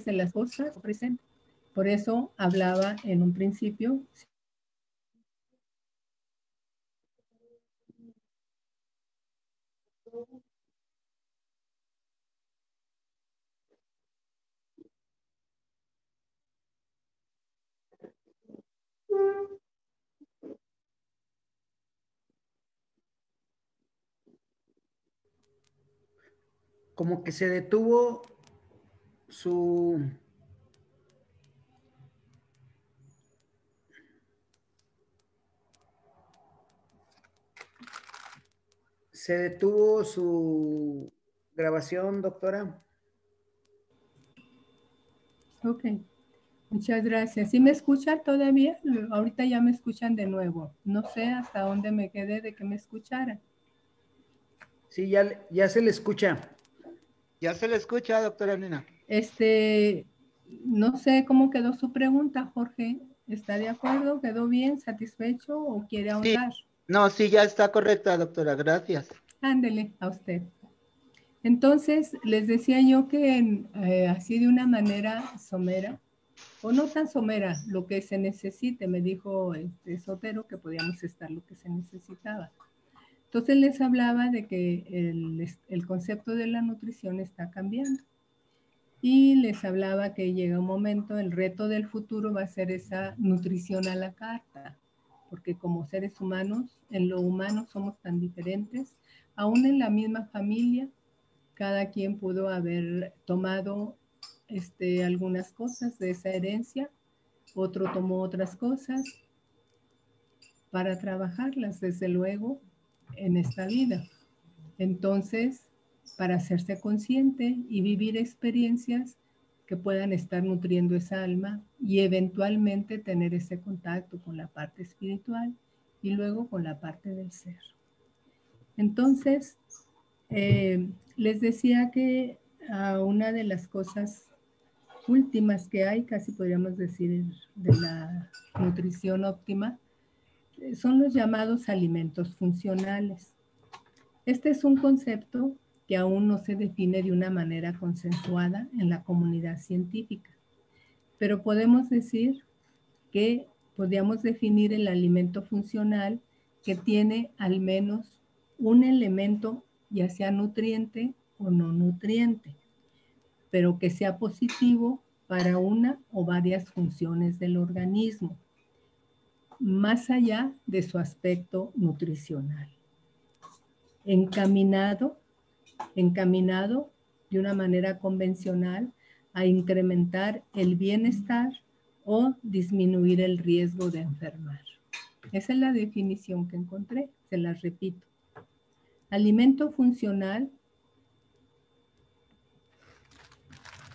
S1: De las cosas presentes. Por eso hablaba en un principio.
S2: Como que se detuvo su grabación, doctora.
S1: Ok, muchas gracias. ¿Sí me escuchan todavía? Ahorita ya me escuchan de nuevo. No sé hasta dónde me quedé de que me escucharan.
S2: Sí, ya se le escucha.
S3: Ya se le escucha, doctora Nena.
S1: No sé cómo quedó su pregunta, Jorge. ¿Está de acuerdo? ¿Quedó bien? ¿Satisfecho o quiere ahondar?
S3: Sí, no, sí, ya está correcta, doctora, gracias.
S1: Ándele a usted. Entonces, les decía yo que así de una manera somera, o no tan somera, lo que se necesite. Me dijo Sotero que podíamos estar lo que se necesitaba. Entonces les hablaba de que el concepto de la nutrición está cambiando. Y les hablaba que llega un momento, el reto del futuro va a ser esa nutrición a la carta, porque como seres humanos, en lo humano somos tan diferentes, aún en la misma familia, cada quien pudo haber tomado algunas cosas de esa herencia, otro tomó otras cosas para trabajarlas, desde luego, en esta vida. Entonces, para hacerse consciente y vivir experiencias que puedan estar nutriendo esa alma y eventualmente tener ese contacto con la parte espiritual y luego con la parte del ser. Entonces, les decía que una de las cosas últimas que hay, casi podríamos decir, de la nutrición óptima, son los llamados alimentos funcionales. Este es un concepto que aún no se define de una manera consensuada en la comunidad científica, pero podemos decir que podríamos definir el alimento funcional que tiene al menos un elemento, ya sea nutriente o no nutriente, pero que sea positivo para una o varias funciones del organismo, más allá de su aspecto nutricional. Encaminado de una manera convencional a incrementar el bienestar o disminuir el riesgo de enfermar. Esa es la definición que encontré, se las repito. Alimento funcional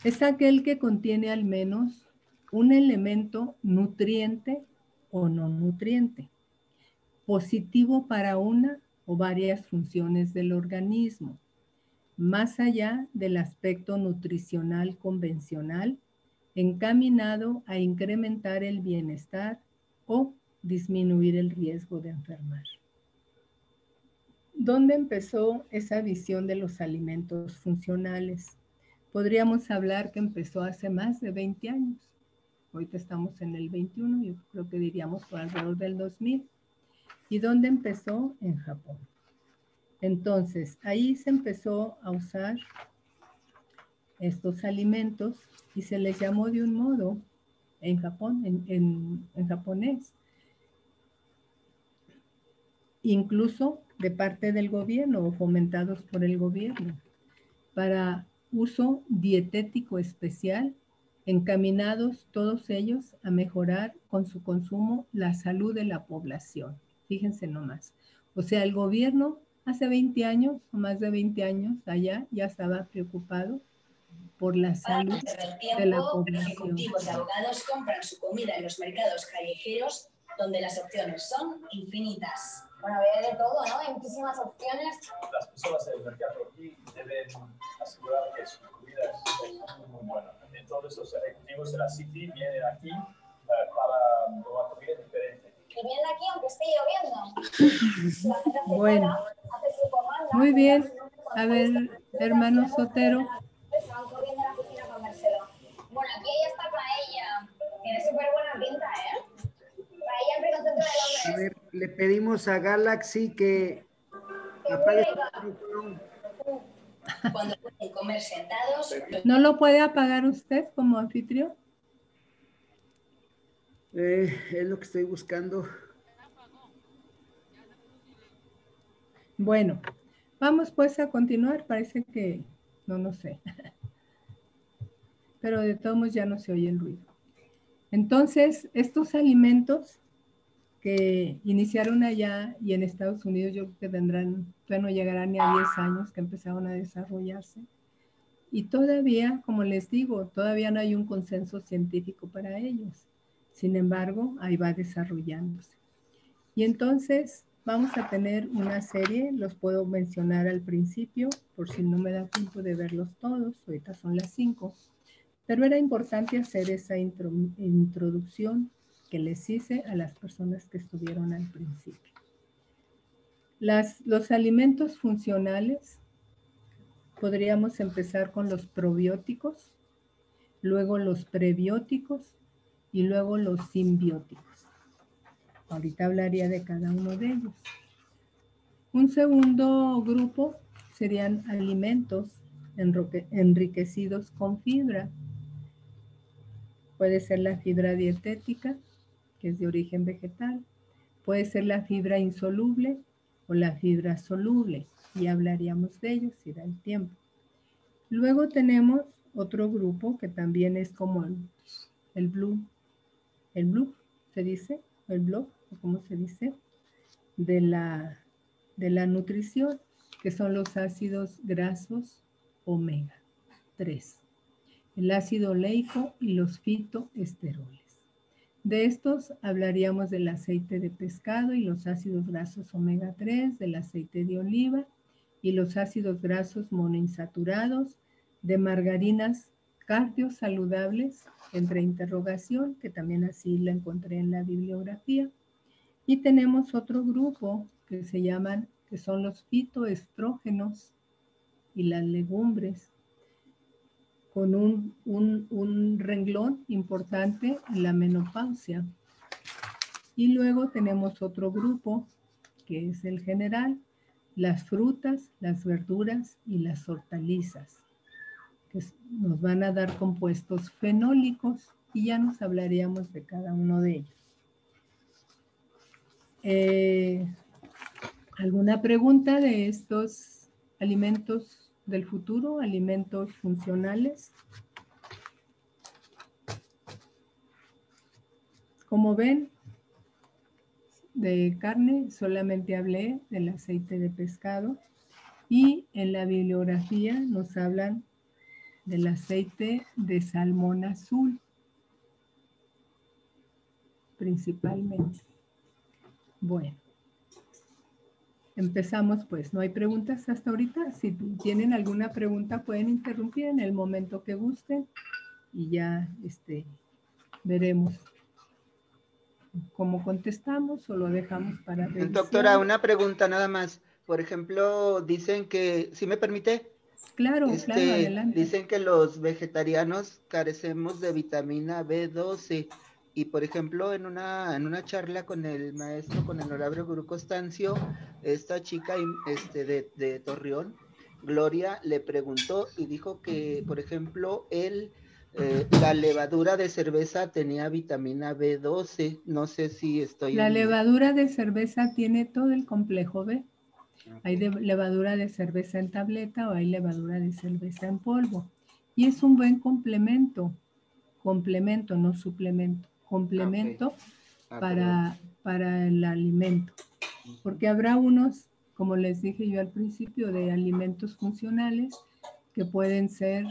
S1: es aquel que contiene al menos un elemento nutriente o no nutriente, positivo para una o varias funciones del organismo, más allá del aspecto nutricional convencional, encaminado a incrementar el bienestar o disminuir el riesgo de enfermar. ¿Dónde empezó esa visión de los alimentos funcionales? Podríamos hablar que empezó hace más de 20 años. Ahorita estamos en el 21, yo creo que diríamos por alrededor del 2000. ¿Y dónde empezó? En Japón. Entonces, ahí se empezó a usar estos alimentos y se les llamó de un modo en Japón, en japonés. Incluso de parte del gobierno o fomentados por el gobierno, para uso dietético especial, encaminados todos ellos a mejorar con su consumo la salud de la población. Fíjense nomás. O sea, el gobierno hace 20 años o más de 20 años allá ya estaba preocupado por la salud de la población.
S4: Ejecutivos y abogados compran su comida en los mercados callejeros donde las opciones son infinitas.
S5: Bueno, había de todo, ¿no? Hay muchísimas opciones.
S6: Las personas del mercado aquí deben asegurar que su comida es muy buena. Entonces los ejecutivos de la City vienen aquí para probar comida diferente.
S5: Y vienen aquí aunque esté lloviendo.
S1: Bueno, muy bien. A ver, hermano Sotero.
S5: Se van corriendo a la cocina a comérselo. Bueno, aquí hay esta paella. Tiene súper buena pinta, ¿eh? Paella en pleno centro de Londres.
S2: Le pedimos a Galaxy que apague el micrófono.
S4: Cuando pueden comer sentados.
S1: ¿No lo puede apagar usted como anfitrión?
S2: Es lo que estoy buscando.
S1: Bueno, vamos pues a continuar. Parece que no sé. Pero de todos modos ya no se oye el ruido. Entonces, estos alimentos que iniciaron allá y en Estados Unidos, yo creo que tendrán, todavía no llegarán ni a 10 años que empezaron a desarrollarse. Y todavía, como les digo, todavía no hay un consenso científico para ellos. Sin embargo, ahí va desarrollándose. Y entonces vamos a tener una serie, los puedo mencionar al principio, por si no me da tiempo de verlos todos, ahorita son las 5. Pero era importante hacer esa introducción que les hice a las personas que estuvieron al principio. Los alimentos funcionales, podríamos empezar con los probióticos. luego los prebióticos y luego los simbióticos. Ahorita hablaría de cada uno de ellos. Un segundo grupo serían alimentos enriquecidos con fibra. Puede ser la fibra dietética, que es de origen vegetal. Puede ser la fibra insoluble o la fibra soluble. Y hablaríamos de ellos si da el tiempo. Luego tenemos otro grupo que también es como el blue, se dice, el blog, ¿cómo se dice? De la nutrición, que son los ácidos grasos omega 3, el ácido oleico y los fitoesteroles. De estos hablaríamos del aceite de pescado y los ácidos grasos omega 3, del aceite de oliva y los ácidos grasos monoinsaturados, de margarinas cardiosaludables, entre interrogación, que también así la encontré en la bibliografía. Y tenemos otro grupo que se llaman, que son los fitoestrógenos y las legumbres, con un renglón importante en la menopausia. Y luego tenemos otro grupo, que es el general, las frutas, las verduras y las hortalizas, que nos van a dar compuestos fenólicos y ya nos hablaríamos de cada uno de ellos. ¿Alguna pregunta de estos alimentos del futuro, alimentos funcionales? Como ven, de carne solamente hablé del aceite de pescado y en la bibliografía nos hablan del aceite de salmón azul, principalmente. Bueno, empezamos pues. ¿No hay preguntas hasta ahorita? Si tienen alguna pregunta pueden interrumpir en el momento que gusten y ya veremos cómo contestamos o lo dejamos para revisión.
S3: Doctora, una pregunta nada más. Por ejemplo, dicen que, ¿sí me permite?
S1: Claro, claro, adelante.
S3: Dicen que los vegetarianos carecemos de vitamina B12 y, por ejemplo, en una charla con el maestro, con el honorable Gurú Constancio, esta chica de Torreón, Gloria, le preguntó y dijo que, por ejemplo, la levadura de cerveza tenía vitamina B12. No sé si estoy...
S1: La levadura de cerveza tiene todo el complejo B. Hay levadura de cerveza en tableta o hay levadura de cerveza en polvo. Y es un buen complemento, no suplemento, complemento para el alimento. Porque habrá unos, como les dije yo al principio, de alimentos funcionales que pueden ser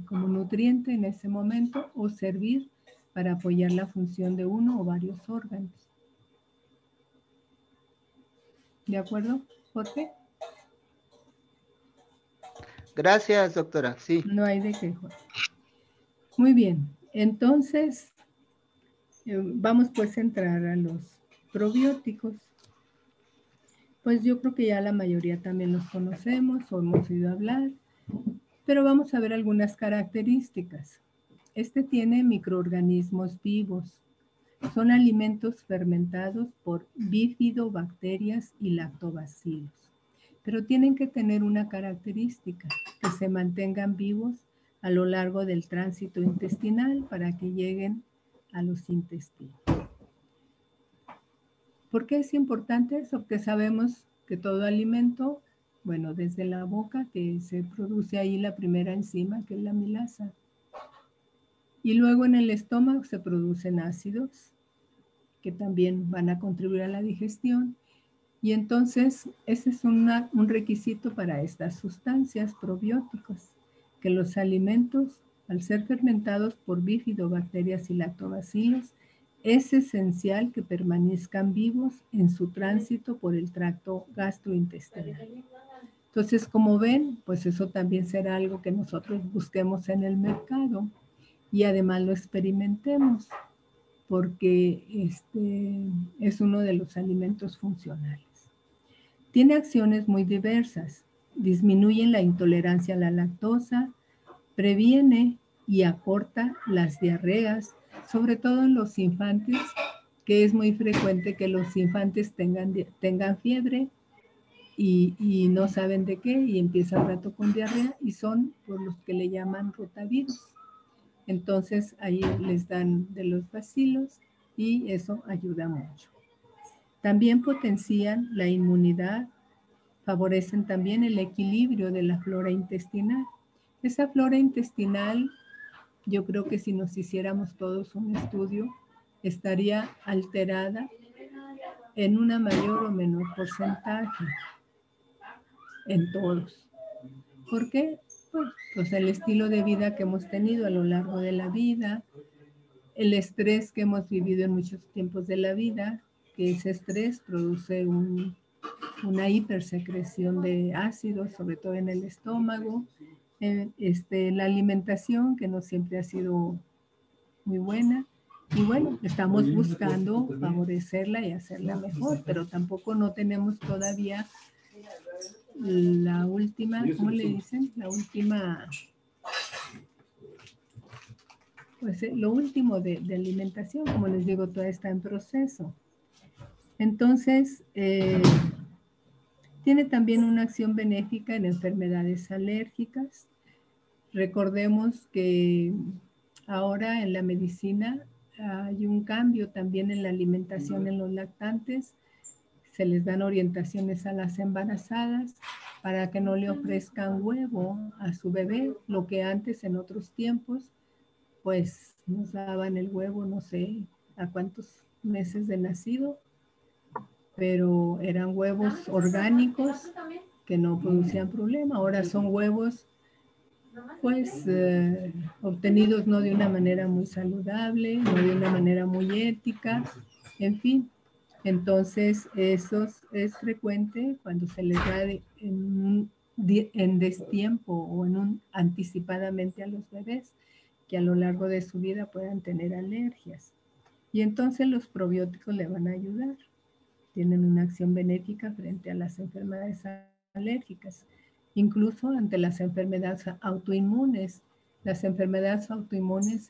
S1: como nutriente en ese momento o servir para apoyar la función de uno o varios órganos. ¿De acuerdo, Jorge?
S3: Gracias, doctora. Sí.
S1: No hay de qué, Jorge. Muy bien. Entonces, vamos pues a entrar a los probióticos. Pues yo creo que ya la mayoría también los conocemos o hemos oído hablar, pero vamos a ver algunas características. Tiene microorganismos vivos. Son alimentos fermentados por bifidobacterias y lactobacilos. Pero tienen que tener una característica, que se mantengan vivos a lo largo del tránsito intestinal para que lleguen a los intestinos. ¿Por qué es importante eso? Porque sabemos que todo alimento, bueno, desde la boca, que se produce ahí la primera enzima, que es la amilasa. Y luego en el estómago se producen ácidos, que también van a contribuir a la digestión. Y entonces, ese es un requisito para estas sustancias probióticos, que los alimentos, al ser fermentados por bifidobacterias y lactobacilos, es esencial que permanezcan vivos en su tránsito por el tracto gastrointestinal. Entonces, como ven, pues eso también será algo que nosotros busquemos en el mercado y además lo experimentemos, porque es uno de los alimentos funcionales. Tiene acciones muy diversas. Disminuyen la intolerancia a la lactosa, previene y acorta las diarreas, sobre todo en los infantes, que es muy frecuente que los infantes tengan fiebre y no saben de qué y empieza el rato con diarrea y son por los que le llaman rotavirus. Entonces ahí les dan de los bacilos y eso ayuda mucho. También potencian la inmunidad, favorecen también el equilibrio de la flora intestinal. Esa flora intestinal, yo creo que si nos hiciéramos todos un estudio, estaría alterada en una mayor o menor porcentaje en todos. ¿Por qué? Pues el estilo de vida que hemos tenido a lo largo de la vida, el estrés que hemos vivido en muchos tiempos de la vida, que ese estrés produce una hipersecreción de ácidos, sobre todo en el estómago, la alimentación que no siempre ha sido muy buena. Y bueno, estamos buscando favorecerla y hacerla mejor, pero tampoco no tenemos todavía la última, ¿cómo le dicen? La última, pues lo último de alimentación, como les digo, todavía está en proceso. Entonces, tiene también una acción benéfica en enfermedades alérgicas. Recordemos que ahora en la medicina hay un cambio también en la alimentación en los lactantes. Se les dan orientaciones a las embarazadas para que no le ofrezcan huevo a su bebé, lo que antes en otros tiempos, pues nos daban el huevo, no sé a cuántos meses de nacido, pero eran huevos orgánicos que no producían problema. Ahora son huevos pues obtenidos no de una manera muy saludable, no de una manera muy ética, en fin. Entonces, eso es frecuente cuando se les da en destiempo o anticipadamente a los bebés, que a lo largo de su vida puedan tener alergias. Y entonces los probióticos le van a ayudar. Tienen una acción benéfica frente a las enfermedades alérgicas, incluso ante las enfermedades autoinmunes. Las enfermedades autoinmunes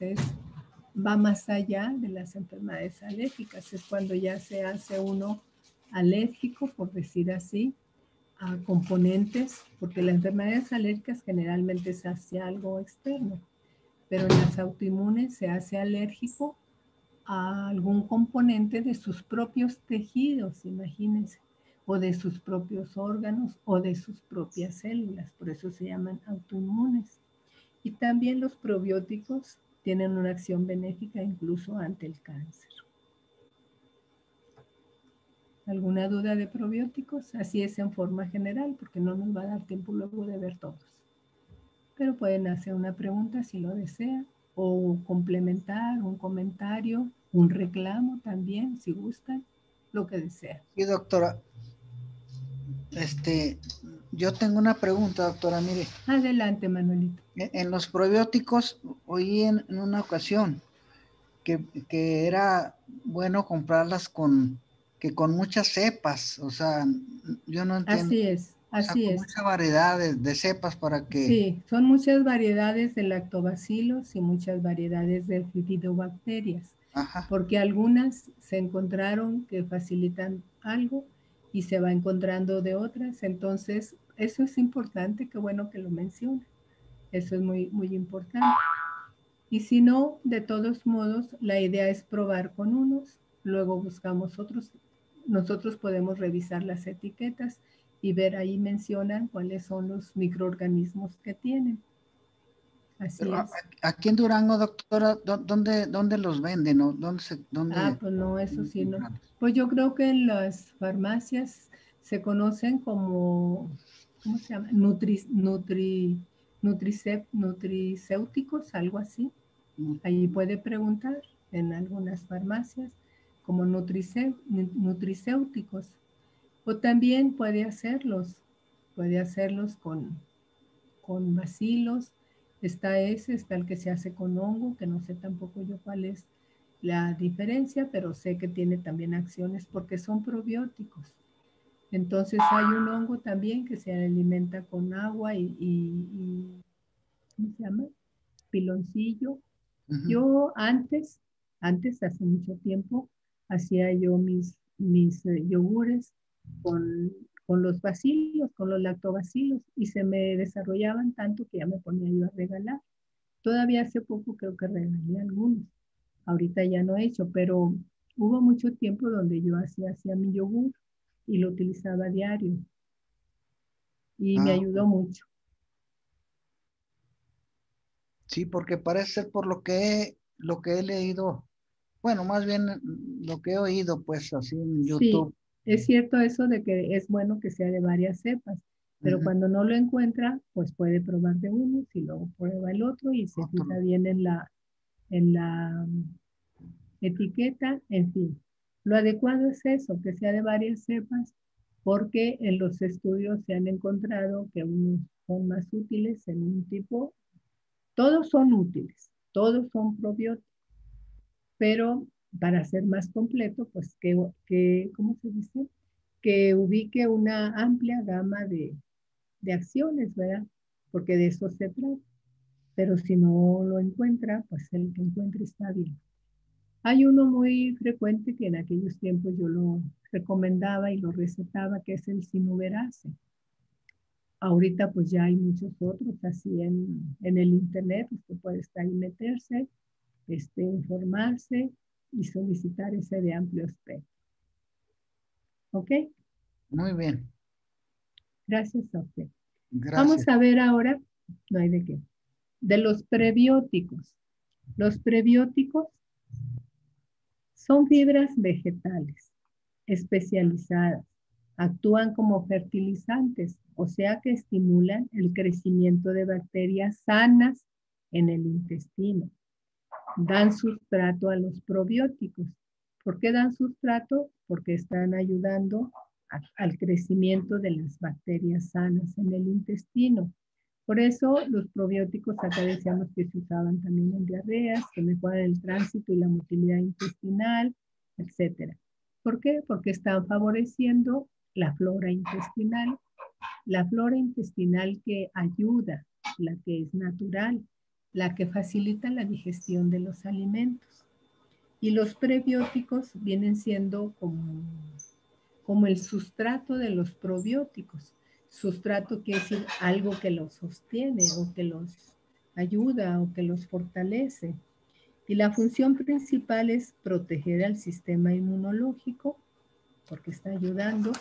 S1: va más allá de las enfermedades alérgicas, es cuando ya se hace uno alérgico, por decir así, a componentes, porque las enfermedades alérgicas generalmente se hace algo externo, pero en las autoinmunes se hace alérgico a algún componente de sus propios tejidos, imagínense, o de sus propios órganos o de sus propias células, por eso se llaman autoinmunes. Y también los probióticos tienen una acción benéfica incluso ante el cáncer. ¿Alguna duda de probióticos? Así es en forma general, porque no nos va a dar tiempo luego de ver todos. Pero pueden hacer una pregunta si lo desean, o complementar un comentario, un reclamo también, si gustan, lo que desean.
S7: Sí, doctora. Yo tengo una pregunta, doctora, mire.
S1: Adelante, Manuelito.
S7: En los probióticos, oí en una ocasión que era bueno comprarlas con muchas cepas, o sea, yo no entiendo.
S1: Así es, así es.
S7: Mucha variedad de cepas para que...
S1: Sí, son muchas variedades de lactobacilos y muchas variedades de bifidobacterias.
S7: Ajá.
S1: Porque algunas se encontraron que facilitan algo y se va encontrando de otras. Entonces, eso es importante, qué bueno que lo menciona. Eso es muy, muy importante. Y si no, de todos modos, la idea es probar con unos, luego buscamos otros. Nosotros podemos revisar las etiquetas y ver, ahí mencionan cuáles son los microorganismos que tienen. Así
S7: Pero
S1: es.
S7: aquí en Durango, doctora, ¿dónde los venden? ¿O dónde?
S1: Pues no, eso sí no. Pues yo creo que en las farmacias se conocen como, ¿cómo se llama? Nutricéuticos, algo así. Ahí puede preguntar en algunas farmacias como nutricéuticos. O también puede hacerlos con bacilos. Está el que se hace con hongo, que no sé tampoco yo cuál es la diferencia, pero sé que tiene también acciones porque son probióticos. Entonces hay un hongo también que se alimenta con agua y ¿cómo se llama? piloncillo.
S7: Ujú.
S1: Yo antes, hace mucho tiempo, hacía yo mis yogures con los bacilos, con los lactobacilos, y se me desarrollaban tanto que ya me ponía yo a regalar. Todavía hace poco creo que regalé algunos. Ahorita ya no he hecho, pero hubo mucho tiempo donde yo hacía mi yogur y lo utilizaba a diario y me
S7: Ah,
S1: ayudó mucho.
S7: sí, porque parece ser por lo que he leído, bueno, más bien lo que he oído, pues así en
S1: Sí,
S7: YouTube.
S1: es cierto eso de que es bueno que sea de varias cepas, pero
S7: Ujú.
S1: cuando no lo encuentra, pues puede probar de uno y luego prueba el otro y se fija
S7: Otro.
S1: bien en la etiqueta, en fin. Lo adecuado es eso, que sea de varias cepas, porque en los estudios se han encontrado que unos son más útiles en un tipo, todos son útiles, todos son probióticos, pero para ser más completo, pues ¿cómo se dice? Que ubique una amplia gama de acciones, ¿verdad? Porque de eso se trata. Pero si no lo encuentra, pues el que encuentre está bien. Hay uno muy frecuente que en aquellos tiempos yo lo recomendaba y lo recetaba, que es el sinuberase. Ahorita pues ya hay muchos otros así en el internet, usted puede estar y meterse, informarse y solicitar ese de amplio espectro. ¿Ok?
S7: Muy bien,
S1: Gracias a usted. Vamos
S7: gracias.
S1: a ver ahora, no hay de qué, de los prebióticos. Los prebióticos son fibras vegetales especializadas. Actúan como fertilizantes, o sea que estimulan el crecimiento de bacterias sanas en el intestino. Dan sustrato a los probióticos. ¿Por qué dan sustrato? Porque están ayudando al crecimiento de las bacterias sanas en el intestino. Por eso los probióticos acá decíamos que se usaban también en diarreas, que mejoran el tránsito y la motilidad intestinal, etc. ¿Por qué? Porque están favoreciendo la flora intestinal que ayuda, la que es natural, la que facilita la digestión de los alimentos. Y los prebióticos vienen siendo como el sustrato de los probióticos. Sustrato quiere decir algo que los sostiene o que los ayuda o que los fortalece. Y la función principal es proteger al sistema inmunológico porque está ayudando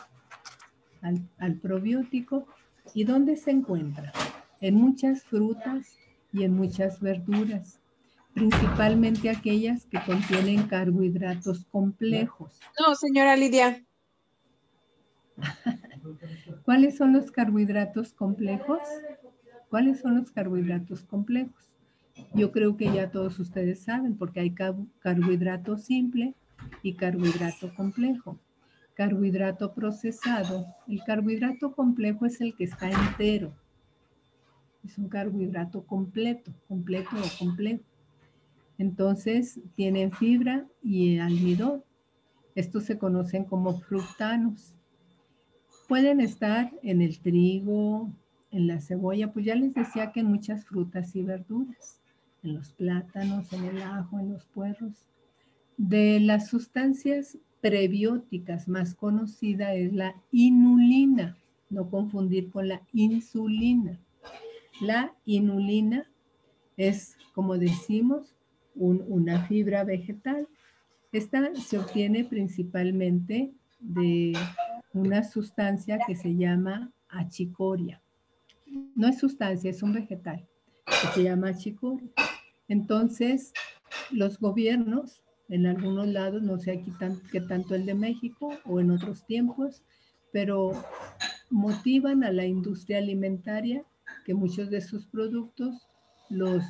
S1: al probiótico. ¿Y dónde se encuentra? En muchas frutas y en muchas verduras, principalmente aquellas que contienen carbohidratos complejos.
S8: No, señora Lidia.
S1: ¿Cuáles son los carbohidratos complejos? ¿Cuáles son los carbohidratos complejos? Yo creo que ya todos ustedes saben, porque hay carbohidrato simple y carbohidrato complejo. Carbohidrato procesado. El carbohidrato complejo es el que está entero. Es un carbohidrato completo o complejo. Entonces, tienen fibra y almidón. Estos se conocen como fructanos. Pueden estar en el trigo, en la cebolla, pues ya les decía que en muchas frutas y verduras, en los plátanos, en el ajo, en los puerros. De las sustancias prebióticas más conocida es la inulina, no confundir con la insulina. La inulina es, como decimos, una fibra vegetal. Esta se obtiene principalmente de una sustancia que se llama achicoria. No es sustancia, es un vegetal que se llama achicoria. Entonces, los gobiernos, en algunos lados, no sé aquí qué tanto el de México o en otros tiempos, pero motivan a la industria alimentaria que muchos de sus productos los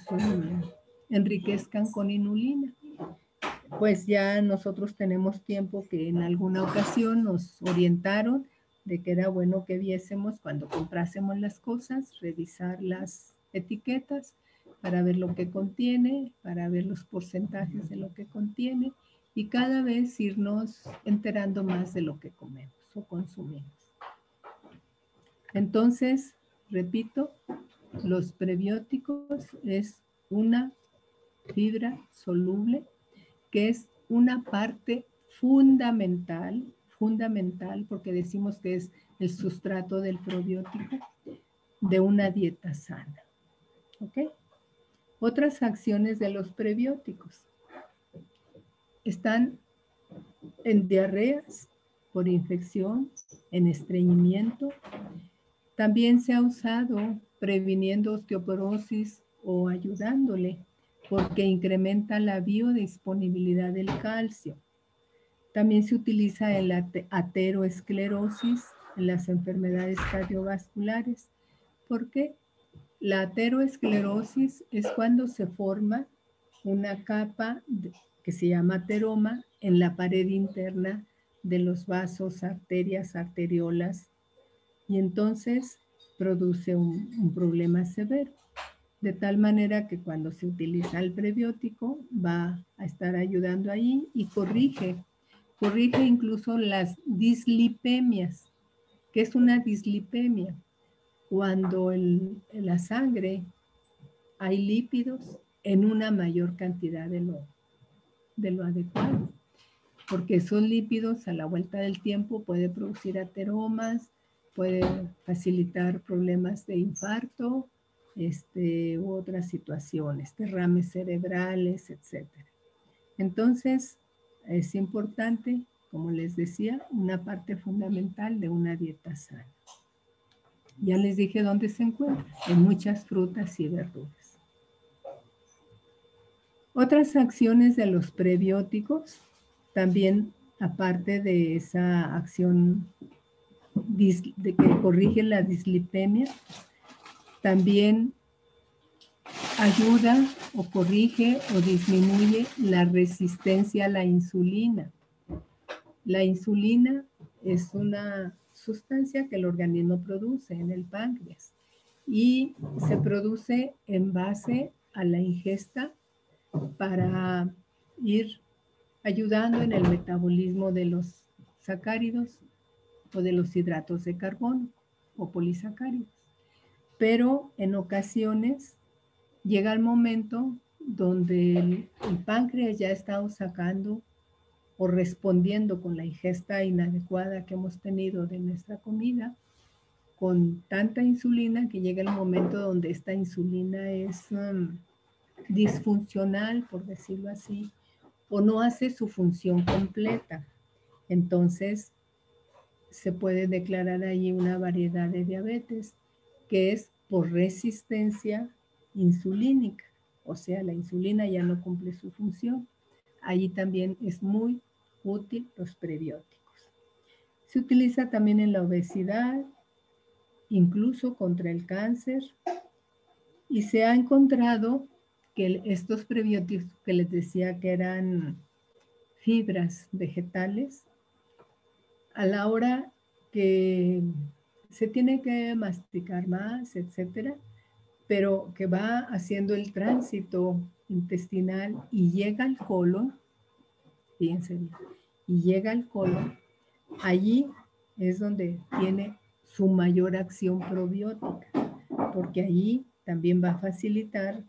S1: enriquezcan con inulina. Pues ya nosotros tenemos tiempo que en alguna ocasión nos orientaron de que era bueno que viésemos cuando comprásemos las cosas, revisar las etiquetas para ver lo que contiene, para ver los porcentajes de lo que contiene y cada vez irnos enterando más de lo que comemos o consumimos. Entonces, repito, los prebióticos es una fibra soluble que es una parte fundamental, porque decimos que es el sustrato del probiótico de una dieta sana. ¿Ok? Otras acciones de los prebióticos están en diarreas por infección, en estreñimiento. También se ha usado previniendo osteoporosis o ayudándole porque incrementa la biodisponibilidad del calcio. También se utiliza en la ateroesclerosis, en las enfermedades cardiovasculares, porque la ateroesclerosis es cuando se forma una capa que se llama ateroma en la pared interna de los vasos, arterias, arteriolas, y entonces produce un problema severo. De tal manera que cuando se utiliza el prebiótico va a estar ayudando ahí y corrige incluso las dislipemias. ¿Qué es una dislipemia? Cuando en la sangre hay lípidos en una mayor cantidad de lo adecuado. Porque esos lípidos a la vuelta del tiempo puede producir ateromas, puede facilitar problemas de infarto, u otras situaciones, derrames cerebrales, etc. Entonces, es importante, como les decía, una parte fundamental de una dieta sana. Ya les dije dónde se encuentra, en muchas frutas y verduras. Otras acciones de los prebióticos, también aparte de esa acción de que corrige la dislipemia, también ayuda o corrige o disminuye la resistencia a la insulina. La insulina es una sustancia que el organismo produce en el páncreas y se produce en base a la ingesta para ir ayudando en el metabolismo de los sacáridos o de los hidratos de carbono o polisacáridos. Pero en ocasiones llega el momento donde el páncreas ya ha estado sacando o respondiendo con la ingesta inadecuada que hemos tenido de nuestra comida, con tanta insulina que llega el momento donde esta insulina es disfuncional, por decirlo así, o no hace su función completa. Entonces, se puede declarar ahí una variedad de diabetes que es por resistencia insulínica. O sea, la insulina ya no cumple su función. Allí también es muy útil los prebióticos. Se utiliza también en la obesidad, incluso contra el cáncer, y se ha encontrado que estos prebióticos que les decía que eran fibras vegetales, a la hora que se tiene que masticar más, etcétera, pero que va haciendo el tránsito intestinal y llega al colon, fíjense bien, y llega al colon, allí es donde tiene su mayor acción probiótica, porque allí también va a facilitar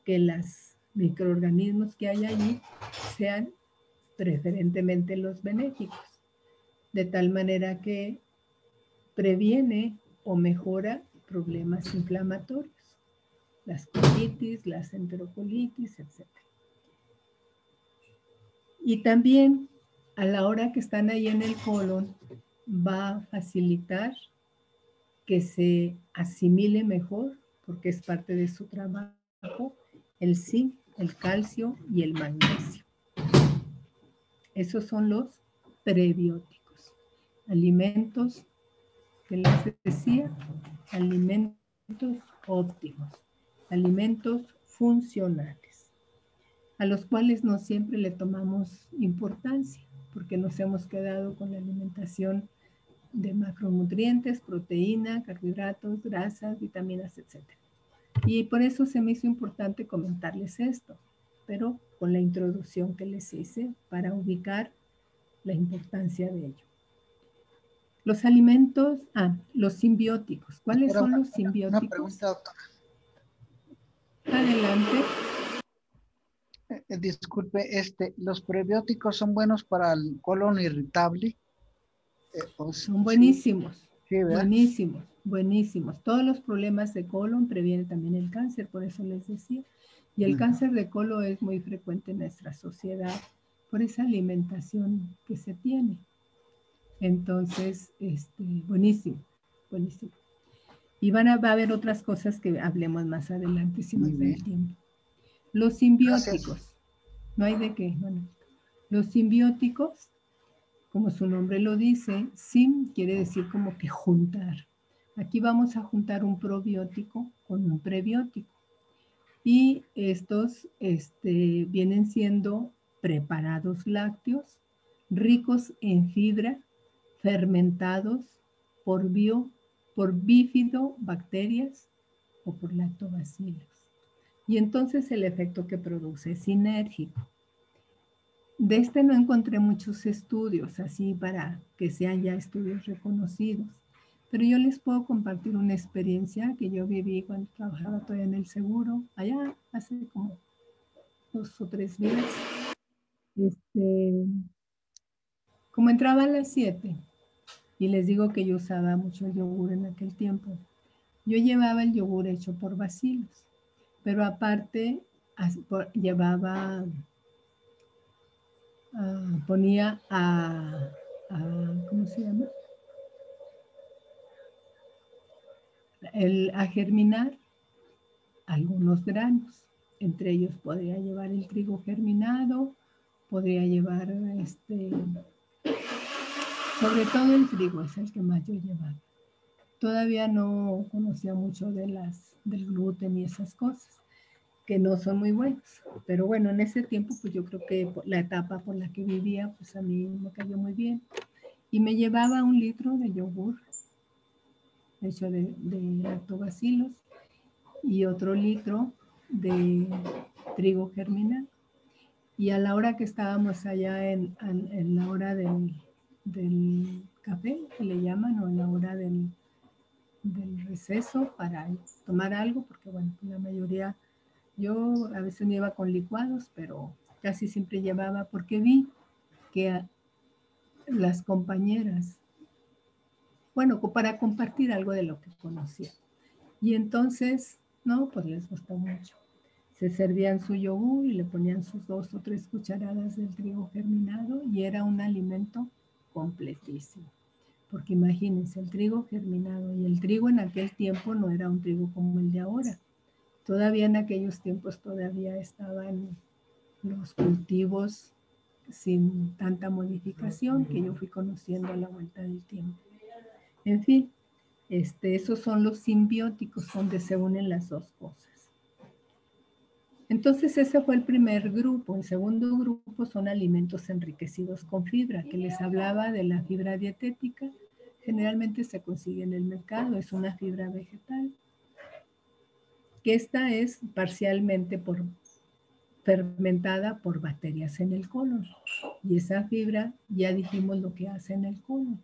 S1: que los microorganismos que hay allí sean preferentemente los benéficos, de tal manera que previene o mejora problemas inflamatorios, las colitis, las enterocolitis, etc. Y también a la hora que están ahí en el colon va a facilitar que se asimile mejor, porque es parte de su trabajo, el zinc, el calcio y el magnesio. Esos son los prebióticos. Alimentos que les decía, alimentos óptimos, alimentos funcionales, a los cuales no siempre le tomamos importancia, porque nos hemos quedado con la alimentación de macronutrientes, proteína, carbohidratos, grasas, vitaminas, etc. Y por eso se me hizo importante comentarles esto, pero con la introducción que les hice para ubicar la importancia de ello. Los alimentos, los simbióticos. ¿Cuáles son los simbióticos?
S7: Una pregunta, doctora.
S1: Adelante.
S7: Disculpe, los prebióticos son buenos para el colon irritable.
S1: Son buenísimos,
S7: sí, ¿verdad?
S1: buenísimos, buenísimos. Todos los problemas de colon previenen también el cáncer, por eso les decía. Y el cáncer de colon es muy frecuente en nuestra sociedad por esa alimentación que se tiene. Entonces, buenísimo, buenísimo. Y va a haber otras cosas que hablemos más adelante si nos da el tiempo. Los simbióticos. Gracias. No hay de qué. Bueno, los simbióticos, como su nombre lo dice, sim quiere decir como que juntar. Aquí vamos a juntar un probiótico con un prebiótico. Y estos vienen siendo preparados lácteos, ricos en fibra, fermentados por bifidobacterias o por lactobacilos. Y entonces el efecto que produce es sinérgico. De no encontré muchos estudios así para que sean ya estudios reconocidos, pero yo les puedo compartir una experiencia que yo viví cuando trabajaba todavía en el seguro, allá hace como 2 o 3 días. Como entraba a las 7 y les digo que yo usaba mucho el yogur en aquel tiempo, yo llevaba el yogur hecho por bacilos, pero aparte llevaba... ponía ¿cómo se llama? A germinar algunos granos. Entre ellos podría llevar el trigo germinado, podría llevar sobre todo el trigo es el que más yo llevaba. Todavía no conocía mucho del gluten y esas cosas, que no son muy buenos. Pero bueno, en ese tiempo, pues yo creo que la etapa por la que vivía, pues a mí me cayó muy bien. Y me llevaba 1 litro de yogur hecho de lactobacilos y otro litro de trigo germinal. Y a la hora que estábamos allá en la hora del café, que le llaman, o en la hora del receso para tomar algo, porque bueno, la mayoría, yo a veces me iba con licuados, pero casi siempre llevaba, porque vi que las compañeras, bueno, para compartir algo de lo que conocía. Y entonces, no, pues les gustó mucho. Se servían su yogur y le ponían sus 2 o 3 cucharadas del trigo germinado y era un alimento completísimo. Porque imagínense, el trigo germinado, y el trigo en aquel tiempo no era un trigo como el de ahora. Todavía en aquellos tiempos todavía estaban los cultivos sin tanta modificación que yo fui conociendo a la vuelta del tiempo. En fin, esos son los simbióticos, donde se unen las dos cosas. Entonces ese fue el primer grupo. El segundo grupo son alimentos enriquecidos con fibra, que les hablaba de la fibra dietética. Generalmente se consigue en el mercado, es una fibra vegetal, que esta es parcialmente fermentada por bacterias en el colon. Y esa fibra, ya dijimos lo que hace en el colon.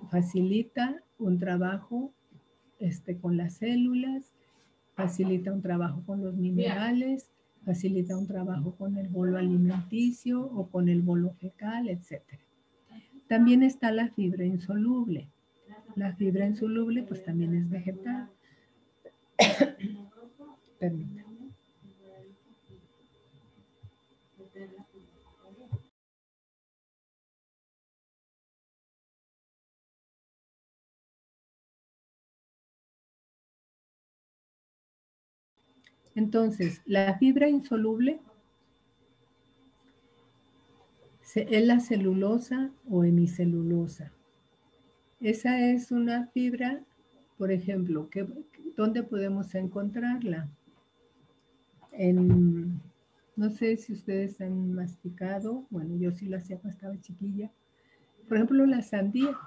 S1: Facilita un trabajo con las células, facilita un trabajo con los minerales, facilita un trabajo con el bolo alimenticio o con el bolo fecal, etc. También está la fibra insoluble. La fibra insoluble pues también es vegetal. Permítanme. Entonces, la fibra insoluble es la celulosa o hemicelulosa. Esa es una fibra, por ejemplo, ¿dónde podemos encontrarla? No sé si ustedes han masticado, bueno, yo sí lo hacía cuando estaba chiquilla. Por ejemplo, la sandía,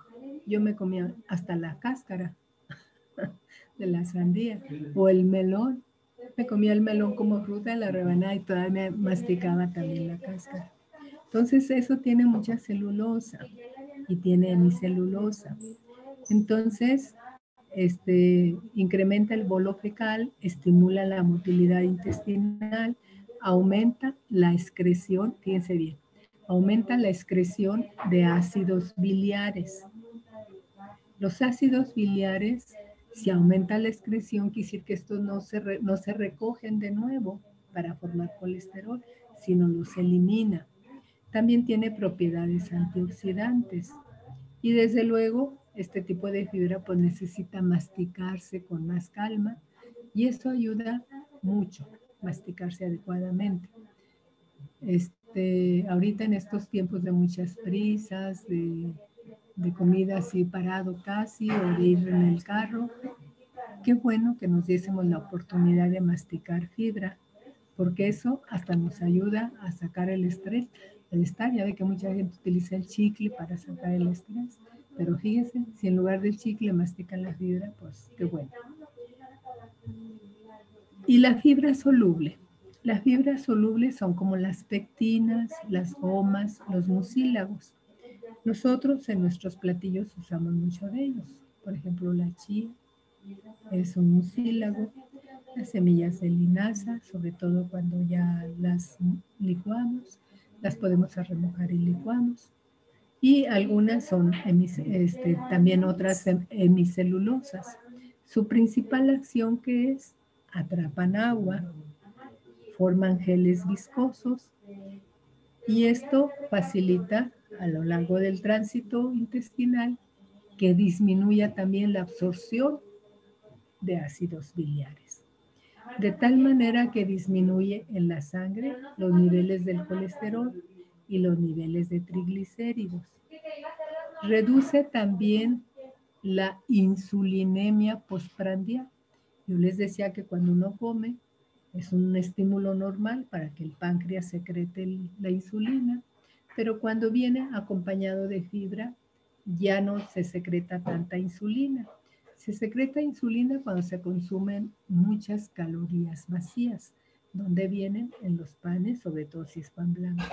S1: yo me comía hasta la cáscara de la sandía, o el melón. Me comía el melón como fruta, la rebanada y todavía me masticaba también la cáscara. Entonces eso tiene mucha celulosa y tiene hemicelulosa. Entonces incrementa el bolo fecal, estimula la motilidad intestinal, aumenta la excreción, fíjense bien, aumenta la excreción de ácidos biliares. Los ácidos biliares, si aumenta la excreción, quiere decir que estos no se recogen de nuevo para formar colesterol, sino los elimina. También tiene propiedades antioxidantes. Y desde luego, este tipo de fibra pues necesita masticarse con más calma y eso ayuda mucho, masticarse adecuadamente. Ahorita en estos tiempos de muchas prisas, de comida así parado casi o de ir en el carro, qué bueno que nos diésemos la oportunidad de masticar fibra, porque eso hasta nos ayuda a sacar el estrés. Ya ve que mucha gente utiliza el chicle para sacar el estrés, pero fíjense, si en lugar del chicle mastican la fibra, pues qué bueno. Y la fibra soluble. Las fibras solubles son como las pectinas, las gomas, los mucílagos. Nosotros en nuestros platillos usamos mucho de ellos. Por ejemplo, la chía es un mucílago, las semillas de linaza, sobre todo cuando ya las licuamos, las podemos remojar y licuamos. Y algunas son también otras hemicelulosas. Su principal acción que es atrapan agua, forman geles viscosos y esto facilita a lo largo del tránsito intestinal que disminuya también la absorción de ácidos biliares. De tal manera que disminuye en la sangre los niveles del colesterol y los niveles de triglicéridos. Reduce también la insulinemia postprandial. Yo les decía que cuando uno come es un estímulo normal para que el páncreas secrete la insulina, pero cuando viene acompañado de fibra ya no se secreta tanta insulina. Se secreta insulina cuando se consumen muchas calorías vacías, donde vienen en los panes, sobre todo si es pan blanco,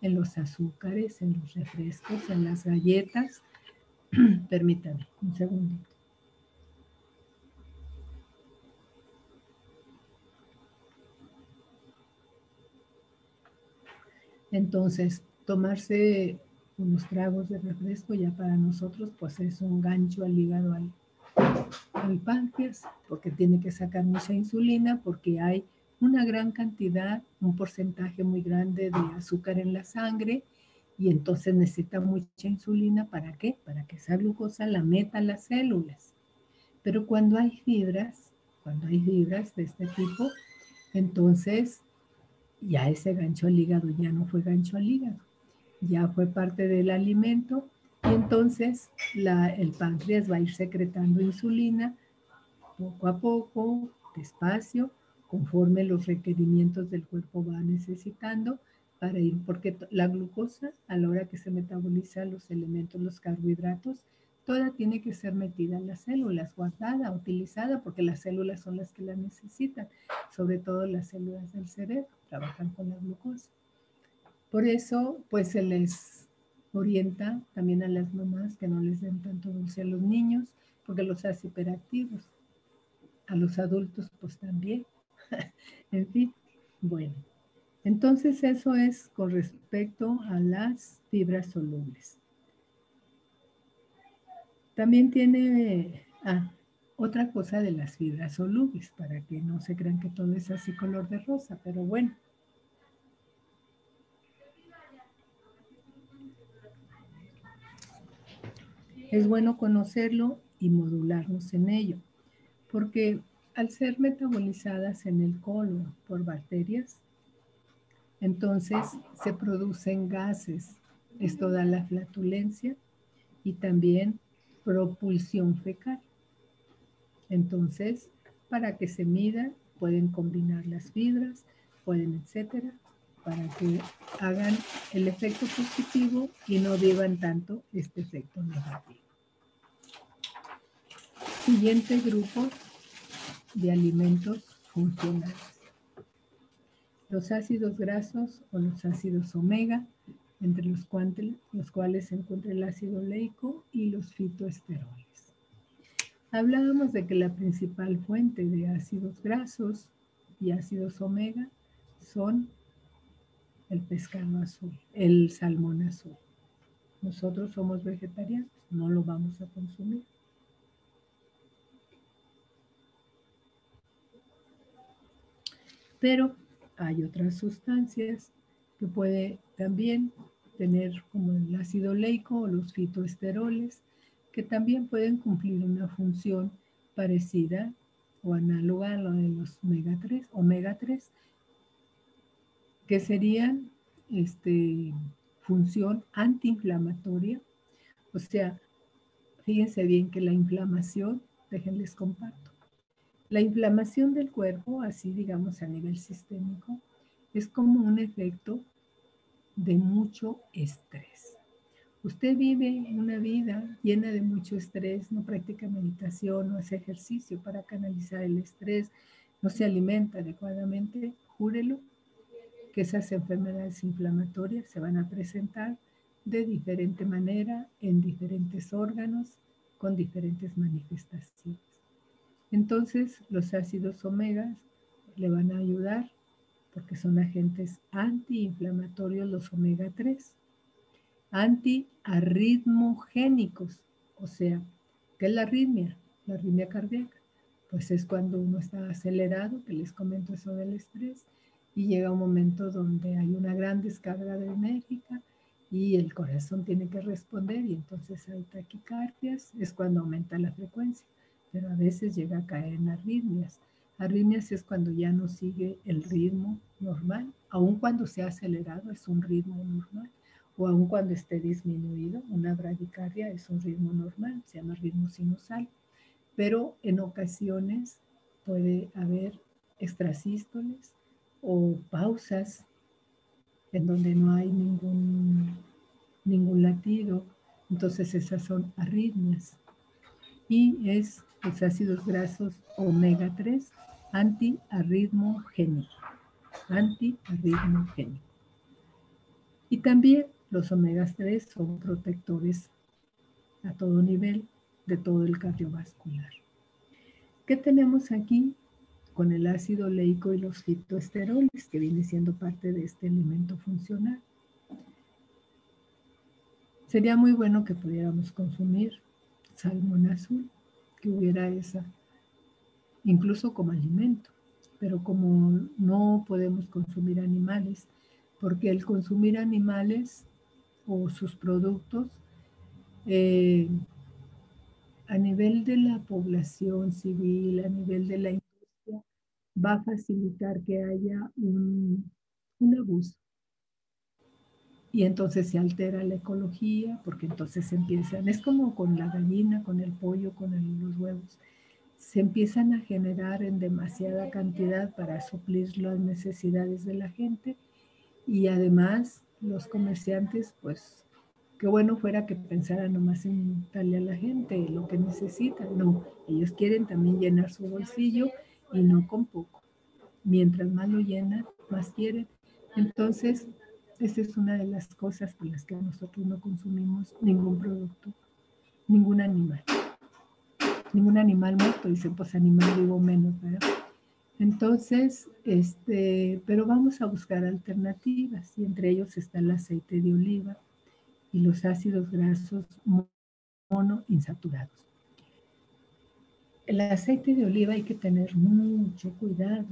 S1: en los azúcares, en los refrescos, en las galletas. Permítanme un segundito. Entonces, tomarse unos tragos de refresco ya para nosotros pues es un gancho al hígado, al páncreas, porque tiene que sacar mucha insulina, porque hay una gran cantidad, un porcentaje muy grande de azúcar en la sangre y entonces necesita mucha insulina. ¿Para qué? Para que esa glucosa la meta a las células. Pero cuando hay fibras de este tipo, entonces ya ese gancho al hígado ya no fue gancho al hígado, ya fue parte del alimento y entonces el páncreas va a ir secretando insulina poco a poco, despacio, conforme los requerimientos del cuerpo va necesitando para ir, porque la glucosa a la hora que se metaboliza los elementos, los carbohidratos, toda tiene que ser metida en las células, guardada, utilizada, porque las células son las que la necesitan, sobre todo las células del cerebro, trabajan con la glucosa. Por eso, pues se les orienta también a las mamás que no les den tanto dulce a los niños, porque los hace hiperactivos. A los adultos, pues también. En fin, bueno. Entonces, eso es con respecto a las fibras solubles. También tiene otra cosa de las fibras solubles, para que no se crean que todo es así color de rosa, pero bueno. Es bueno conocerlo y modularnos en ello, porque al ser metabolizadas en el colon por bacterias, entonces se producen gases. Esto da la flatulencia y también propulsión fecal. Entonces, para que se mida, pueden combinar las fibras, pueden, etcétera, para que hagan el efecto positivo y no vivan tanto este efecto negativo. Siguiente grupo de alimentos funcionales. Los ácidos grasos o los ácidos omega, entre los cuales se encuentra el ácido oleico y los fitoesteroles. Hablábamos de que la principal fuente de ácidos grasos y ácidos omega son el pescado azul, el salmón azul. Nosotros somos vegetarianos, no lo vamos a consumir. Pero hay otras sustancias que puede también tener, como el ácido oleico o los fitoesteroles, que también pueden cumplir una función parecida o análoga a la de los omega 3, que serían función antiinflamatoria. O sea, fíjense bien que la inflamación, déjenles comparto. La inflamación del cuerpo, así digamos a nivel sistémico, es como un efecto de mucho estrés. Usted vive una vida llena de mucho estrés, no practica meditación, no hace ejercicio para canalizar el estrés, no se alimenta adecuadamente, júrelo que esas enfermedades inflamatorias se van a presentar de diferente manera en diferentes órganos con diferentes manifestaciones. Entonces, los ácidos omegas le van a ayudar porque son agentes antiinflamatorios los omega 3, antiarritmogénicos, o sea, ¿qué es la arritmia? La arritmia cardíaca. Pues es cuando uno está acelerado, que les comento eso del estrés, y llega un momento donde hay una gran descarga enérgica y el corazón tiene que responder y entonces hay taquicardias, es cuando aumenta la frecuencia, pero a veces llega a caer en arritmias. Arritmias es cuando ya no sigue el ritmo normal, aun cuando sea acelerado es un ritmo normal, o aun cuando esté disminuido, una bradicardia es un ritmo normal, se llama ritmo sinusal, pero en ocasiones puede haber extrasístoles o pausas en donde no hay ningún latido, entonces esas son arritmias. Y es los ácidos grasos omega 3 antiarritmogénico. Y también los omega 3 son protectores a todo nivel de todo el cardiovascular. ¿Qué tenemos aquí? Con el ácido oleico y los fitoesteroles, que viene siendo parte de este alimento funcional. Sería muy bueno que pudiéramos consumir salmón azul, que hubiera esa, incluso como alimento, pero como no podemos consumir animales, porque el consumir animales o sus productos, a nivel de la población civil, a nivel de la industria, va a facilitar que haya un abuso. Y entonces se altera la ecología, porque entonces empiezan, es como con la gallina, con el pollo, con los huevos, se empiezan a generar en demasiada cantidad para suplir las necesidades de la gente y además los comerciantes, pues, qué bueno fuera que pensaran nomás en darle a la gente lo que necesita. No, ellos quieren también llenar su bolsillo y no con poco. Mientras más lo llenan, más quieren. Entonces, esa es una de las cosas por las que nosotros no consumimos ningún producto, ningún animal muerto, dicen, pues animal vivo menos, ¿verdad? Entonces, pero vamos a buscar alternativas y entre ellos está el aceite de oliva y los ácidos grasos monoinsaturados. El aceite de oliva hay que tener mucho cuidado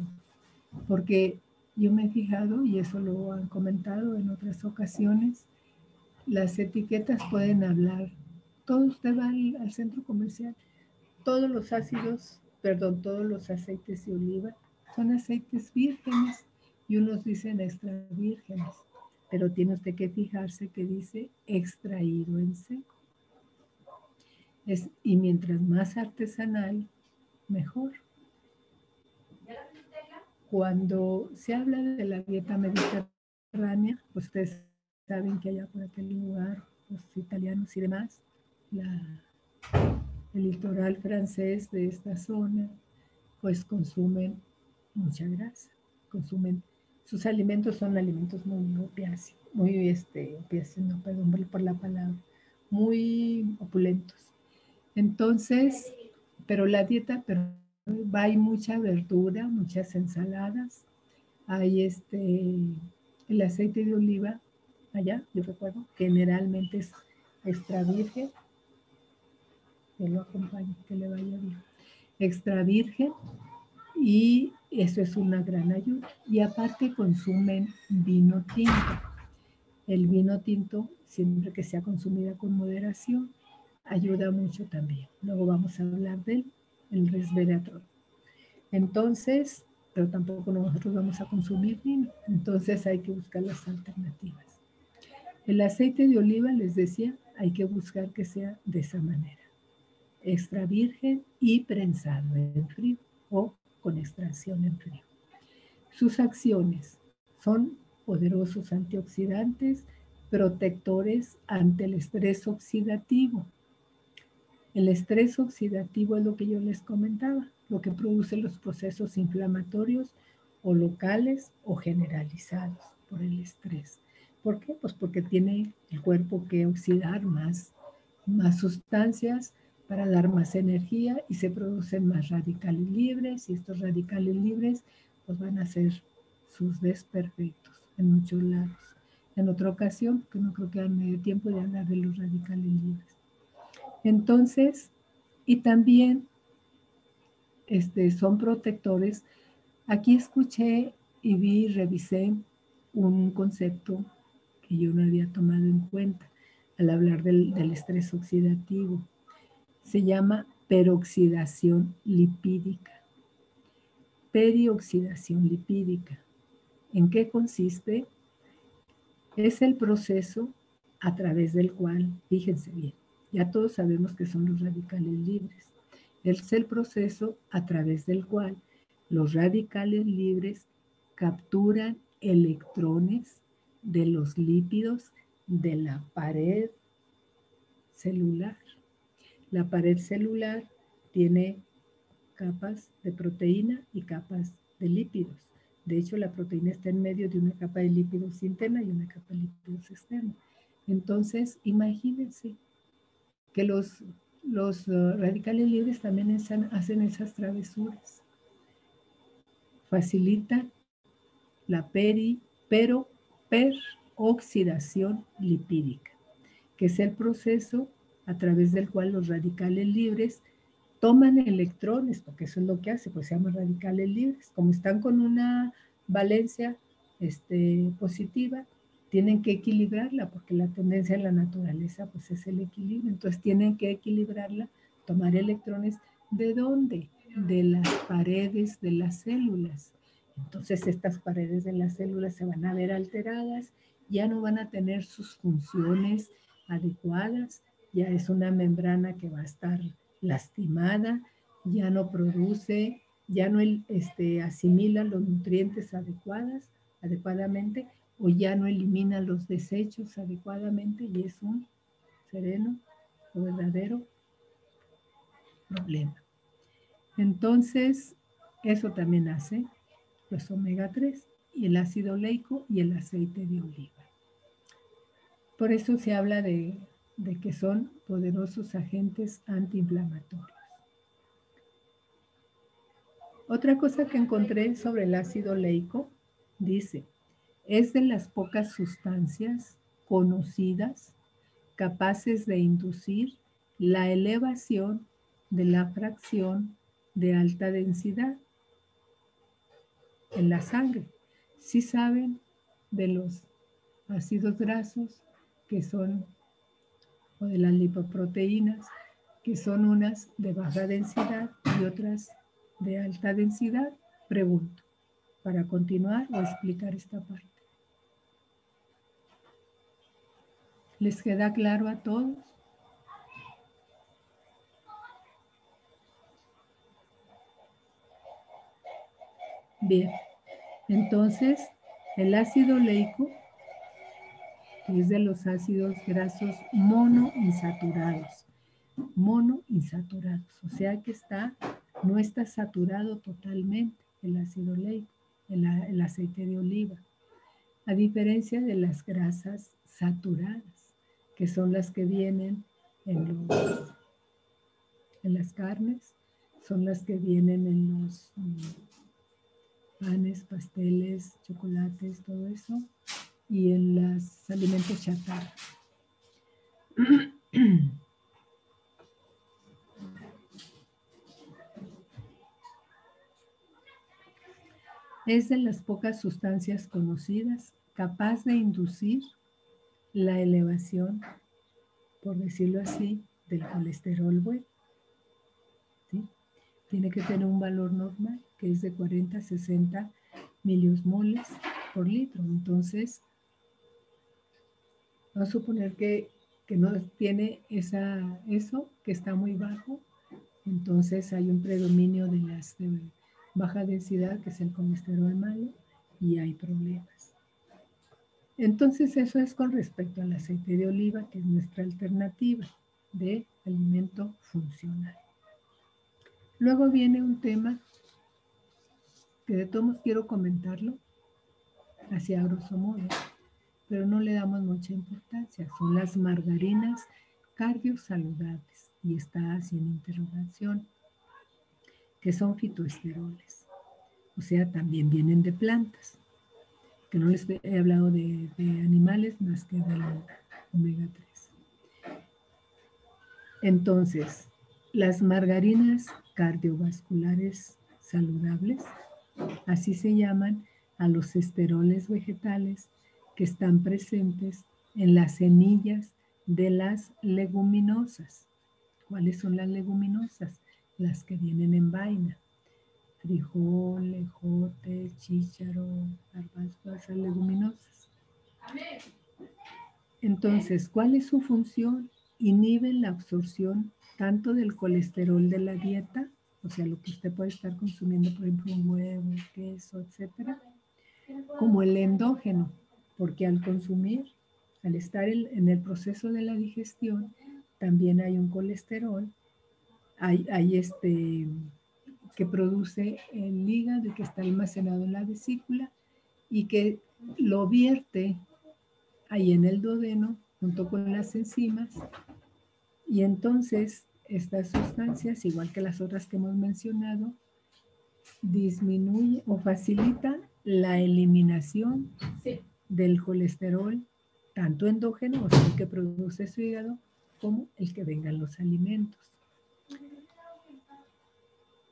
S1: porque yo me he fijado, y eso lo han comentado en otras ocasiones, las etiquetas pueden hablar. Todo usted va al centro comercial, todos los aceites de oliva son aceites vírgenes y unos dicen extra vírgenes, pero tiene usted que fijarse que dice extraído en seco. Y mientras más artesanal, mejor. Cuando se habla de la dieta mediterránea, pues ustedes saben que allá por aquel lugar, los italianos y demás, el litoral francés de esta zona, pues consumen mucha grasa, sus alimentos son alimentos muy opiáceos, no, perdón por la palabra, muy opulentos. Entonces, pero la dieta, pero hay mucha verdura, muchas ensaladas, hay el aceite de oliva, allá, yo recuerdo, generalmente es extra virgen, que lo acompañe, que le vaya bien, extra virgen, y eso es una gran ayuda. Y aparte consumen vino tinto. El vino tinto, siempre que sea consumida con moderación, ayuda mucho también. Luego vamos a hablar del resveratrol. Entonces, pero tampoco nosotros vamos a consumir vino. Entonces hay que buscar las alternativas. El aceite de oliva, les decía, hay que buscar que sea de esa manera. Extra virgen y prensado en frío o con extracción en frío. Sus acciones son poderosos antioxidantes, protectores ante el estrés oxidativo. El estrés oxidativo es lo que yo les comentaba, lo que produce los procesos inflamatorios o locales o generalizados por el estrés. ¿Por qué? Pues porque tiene el cuerpo que oxidar más sustancias para dar más energía y se producen más radicales libres, y estos radicales libres pues van a ser sus desperfectos en muchos lados. En otra ocasión, porque no creo que haya tiempo de hablar de los radicales libres. Entonces, y también son protectores. Aquí escuché y vi, revisé un concepto que yo no había tomado en cuenta al hablar del estrés oxidativo. Se llama peroxidación lipídica. Perioxidación lipídica. ¿En qué consiste? Es el proceso a través del cual, fíjense bien, ya todos sabemos que son los radicales libres. Es el proceso a través del cual los radicales libres capturan electrones de los lípidos de la pared celular. La pared celular tiene capas de proteína y capas de lípidos. De hecho, la proteína está en medio de una capa de lípidos interna y una capa de lípidos externa. Entonces, imagínense que los radicales libres también hacen esas travesuras. Facilitan la peroxidación lipídica, que es el proceso a través del cual los radicales libres toman electrones, porque eso es lo que hace, pues se llaman radicales libres. Como están con una valencia positiva, tienen que equilibrarla, porque la tendencia en la naturaleza pues es el equilibrio. Entonces tienen que equilibrarla, tomar electrones. ¿De dónde? De las paredes de las células. Entonces estas paredes de las células se van a ver alteradas, ya no van a tener sus funciones adecuadas, ya es una membrana que va a estar lastimada, ya no produce, ya no asimila los nutrientes adecuadamente, o ya no elimina los desechos adecuadamente, y es un sereno o verdadero problema. Entonces, eso también hace los omega 3 y el ácido oleico y el aceite de oliva. Por eso se habla de que son poderosos agentes antiinflamatorios. Otra cosa que encontré sobre el ácido oleico, dice, es de las pocas sustancias conocidas capaces de inducir la elevación de la fracción de alta densidad en la sangre. Sí saben de los ácidos grasos que son, o de las lipoproteínas, que son unas de baja densidad y otras de alta densidad. Pregunto, para continuar o explicar esta parte. ¿Les queda claro a todos? Bien, entonces el ácido oleico es de los ácidos grasos monoinsaturados. Monoinsaturados, o sea que no está saturado totalmente el ácido oleico, el aceite de oliva, a diferencia de las grasas saturadas, que son las que vienen en las carnes, son las que vienen en los panes, pasteles, chocolates, todo eso, y en los alimentos chatarra. Es de las pocas sustancias conocidas capaz de inducir la elevación, por decirlo así, del colesterol bueno. ¿Sí? Tiene que tener un valor normal, que es de 40 a 60 miliosmoles por litro. Entonces, vamos a suponer que no tiene eso, que está muy bajo. Entonces, hay un predominio de las de baja densidad, que es el colesterol malo, y hay problemas. Entonces, eso es con respecto al aceite de oliva, que es nuestra alternativa de alimento funcional. Luego viene un tema que de todos modos quiero comentarlo, así a grosso modo, pero no le damos mucha importancia. Son las margarinas cardiosaludables, y está así en interrogación, que son fitoesteroles. O sea, también vienen de plantas, que no les he hablado de animales más que del omega 3. Entonces, las margarinas cardiovasculares saludables, así se llaman a los esteroles vegetales que están presentes en las semillas de las leguminosas. ¿Cuáles son las leguminosas? Las que vienen en vaina. Frijol, ejote, chícharo, garbanzo, esas leguminosas. Entonces, ¿cuál es su función? Inhiben la absorción tanto del colesterol de la dieta, o sea, lo que usted puede estar consumiendo, por ejemplo, un huevo, queso, etcétera, como el endógeno, porque al consumir, al estar en el proceso de la digestión, también hay un colesterol, hay que produce el hígado y que está almacenado en la vesícula y que lo vierte ahí en el duodeno junto con las enzimas, y entonces estas sustancias, igual que las otras que hemos mencionado, disminuye o facilita la eliminación del colesterol, tanto endógeno, o sea, el que produce su hígado, como el que venga en los alimentos.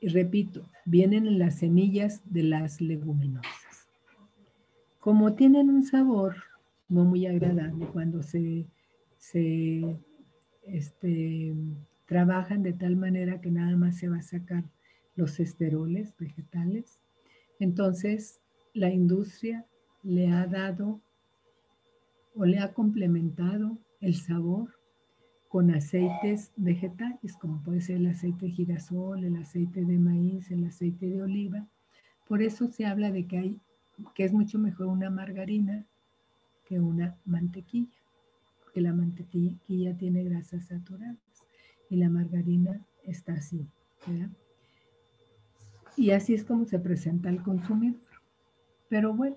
S1: Y repito, vienen en las semillas de las leguminosas. Como tienen un sabor no muy agradable cuando se trabajan de tal manera que nada más se va a sacar los esteroles vegetales, entonces la industria le ha dado o le ha complementado el sabor con aceites vegetales, como puede ser el aceite de girasol, el aceite de maíz, el aceite de oliva. Por eso se habla de que es mucho mejor una margarina que una mantequilla, porque la mantequilla tiene grasas saturadas y la margarina está así, ¿verdad? Y así es como se presenta al consumidor. Pero bueno,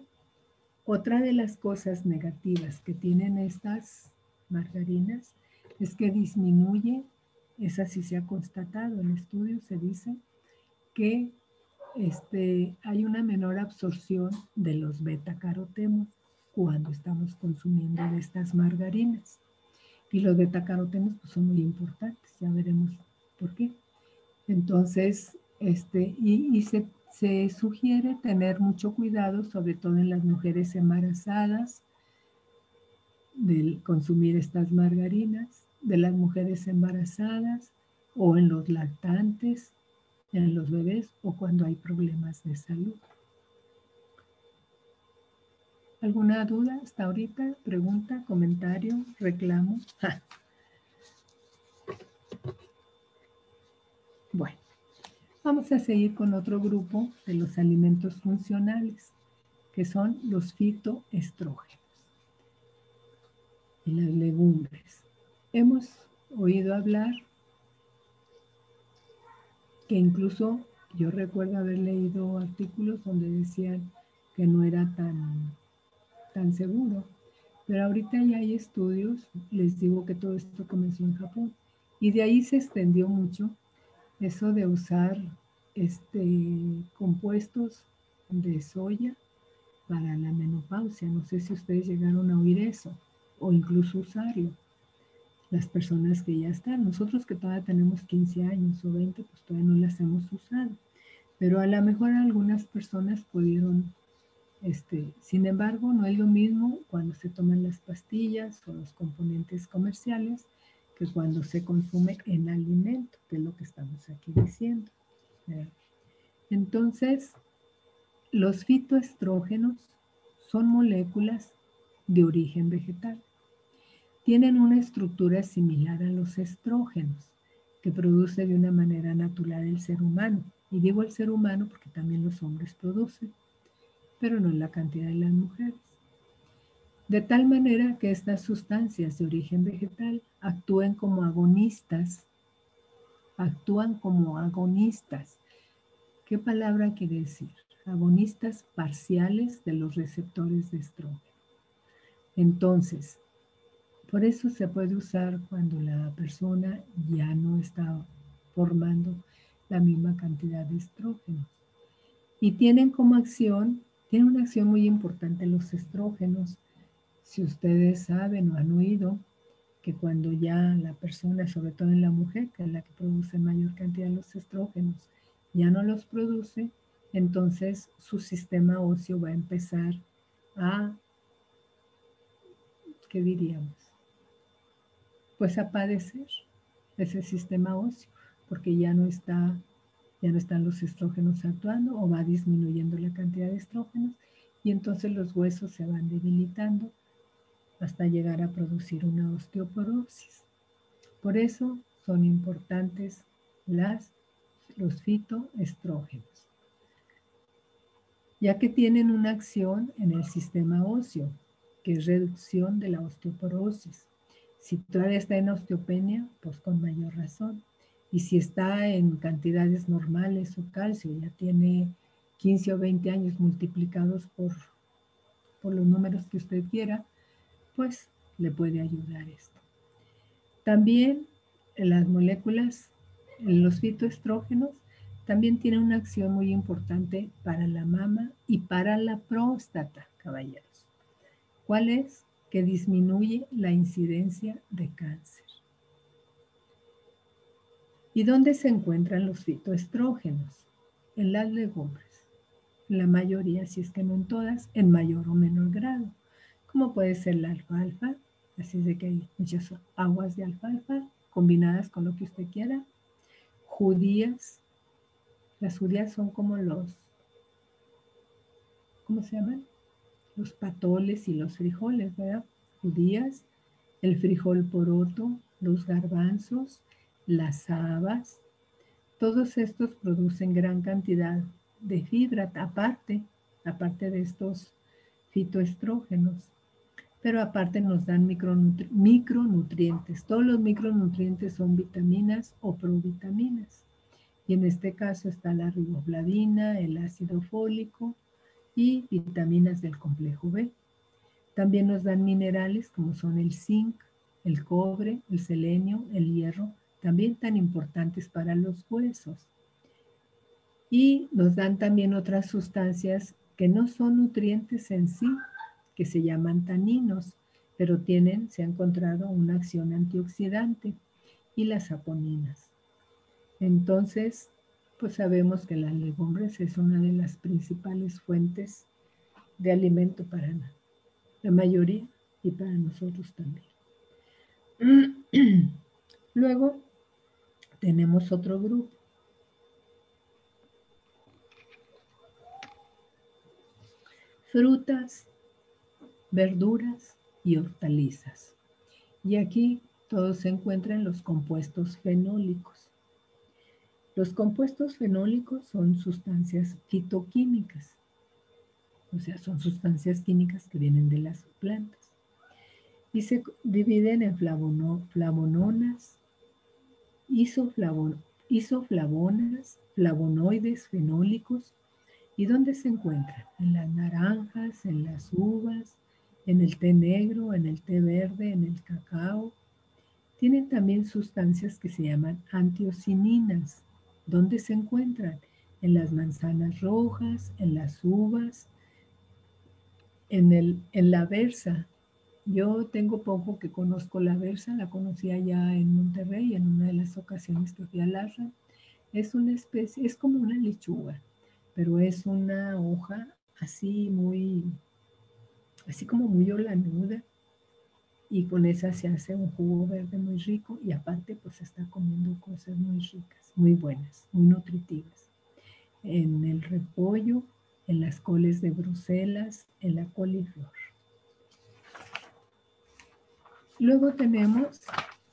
S1: otra de las cosas negativas que tienen estas margarinas es que disminuye, esa sí se ha constatado en estudios, se dice que hay una menor absorción de los betacarotenos cuando estamos consumiendo de estas margarinas. Y los betacarotenos pues, son muy importantes, ya veremos por qué. Entonces, se sugiere tener mucho cuidado, sobre todo en las mujeres embarazadas, del consumir estas margarinas, de las mujeres embarazadas o en los lactantes, en los bebés o cuando hay problemas de salud. ¿Alguna duda hasta ahorita? ¿Pregunta, comentario, reclamo? Bueno, vamos a seguir con otro grupo de los alimentos funcionales, que son los fitoestrógenos y las legumbres. Hemos oído hablar que incluso yo recuerdo haber leído artículos donde decían que no era tan seguro, pero ahorita ya hay estudios, les digo que todo esto comenzó en Japón, y de ahí se extendió mucho eso de usar compuestos de soya para la menopausia. No sé si ustedes llegaron a oír eso o incluso usarlo. Las personas que ya están, nosotros que todavía tenemos 15 años o 20, pues todavía no las hemos usado. Pero a lo mejor algunas personas pudieron, sin embargo, no es lo mismo cuando se toman las pastillas o los componentes comerciales que cuando se consume en alimento, que es lo que estamos aquí diciendo. ¿Verdad? Entonces, los fitoestrógenos son moléculas de origen vegetal. Tienen una estructura similar a los estrógenos, que produce de una manera natural el ser humano. Y digo el ser humano porque también los hombres producen, pero no en la cantidad de las mujeres. De tal manera que estas sustancias de origen vegetal actúan como agonistas. ¿Qué palabra quiere decir? Agonistas parciales de los receptores de estrógeno. Entonces, por eso se puede usar cuando la persona ya no está formando la misma cantidad de estrógenos. Y tienen una acción muy importante los estrógenos. Si ustedes saben o han oído que cuando ya la persona, sobre todo en la mujer, que es la que produce mayor cantidad de los estrógenos, ya no los produce, entonces su sistema óseo va a empezar a, ¿qué diríamos? Pues a padecer ese sistema óseo, porque ya no están los estrógenos actuando o va disminuyendo la cantidad de estrógenos y entonces los huesos se van debilitando hasta llegar a producir una osteoporosis. Por eso son importantes los fitoestrógenos, ya que tienen una acción en el sistema óseo, que es reducción de la osteoporosis. Si todavía está en osteopenia, pues con mayor razón. Y si está en cantidades normales su calcio, ya tiene 15 o 20 años multiplicados por los números que usted quiera, pues le puede ayudar esto. También las moléculas, los fitoestrógenos, también tienen una acción muy importante para la mama y para la próstata, caballeros. ¿Cuál es? Que disminuye la incidencia de cáncer. ¿Y dónde se encuentran los fitoestrógenos? En las legumbres. La mayoría, si es que no en todas, en mayor o menor grado. Como puede ser la alfalfa, así es de que hay muchas aguas de alfalfa combinadas con lo que usted quiera. Judías. Las judías son como ¿cómo se llaman? Los patoles y los frijoles, ¿verdad? Judías, el frijol poroto, los garbanzos, las habas. Todos estos producen gran cantidad de fibra, aparte de estos fitoestrógenos. Pero aparte nos dan micronutrientes. Todos los micronutrientes son vitaminas o provitaminas. Y en este caso está la riboflavina, el ácido fólico y vitaminas del complejo B. También nos dan minerales como son el zinc, el cobre, el selenio, el hierro, también tan importantes para los huesos. Y nos dan también otras sustancias que no son nutrientes en sí, que se llaman taninos, pero se ha encontrado una acción antioxidante, y las saponinas. Entonces, pues sabemos que las legumbres es una de las principales fuentes de alimento para la mayoría y para nosotros también. Luego tenemos otro grupo. Frutas, verduras y hortalizas. Y aquí todos se encuentran los compuestos fenólicos. Los compuestos fenólicos son sustancias fitoquímicas, o sea, son sustancias químicas que vienen de las plantas. Y se dividen en flavononas, isoflavonas, flavonoides fenólicos. ¿Y dónde se encuentran? En las naranjas, en las uvas, en el té negro, en el té verde, en el cacao. Tienen también sustancias que se llaman antiocininas. ¿Dónde se encuentran? En las manzanas rojas, en las uvas, en la berza. Yo tengo poco que conozco la berza, la conocí allá en Monterrey en una de las ocasiones que fui a Larra. Es una especie, es como una lechuga, pero es una hoja así como muy olanuda, y con esa se hace un jugo verde muy rico y aparte pues está comiendo cosas muy ricas, muy buenas, muy nutritivas. En el repollo, en las coles de Bruselas, en la coliflor. Luego tenemos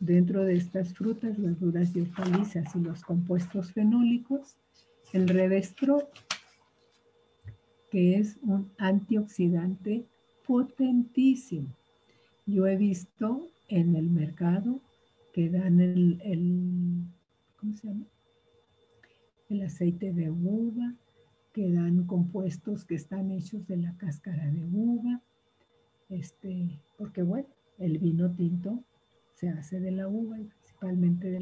S1: dentro de estas frutas, verduras y hortalizas y los compuestos fenólicos, el Resveratrol, que es un antioxidante potentísimo. Yo he visto en el mercado que dan ¿cómo se llama? El aceite de uva, que dan compuestos que están hechos de la cáscara de uva, porque bueno, el vino tinto se hace de la uva y principalmente de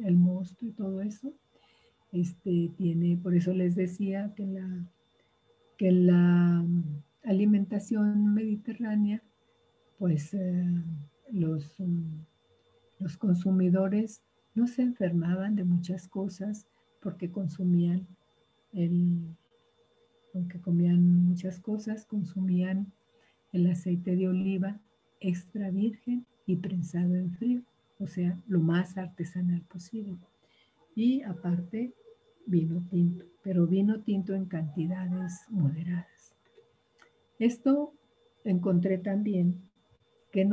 S1: el mosto y todo eso. Por eso les decía que la alimentación mediterránea, pues los consumidores no se enfermaban de muchas cosas porque aunque comían muchas cosas, consumían el aceite de oliva extra virgen y prensado en frío, o sea, lo más artesanal posible. Y aparte, vino tinto, pero vino tinto en cantidades moderadas. Esto encontré también que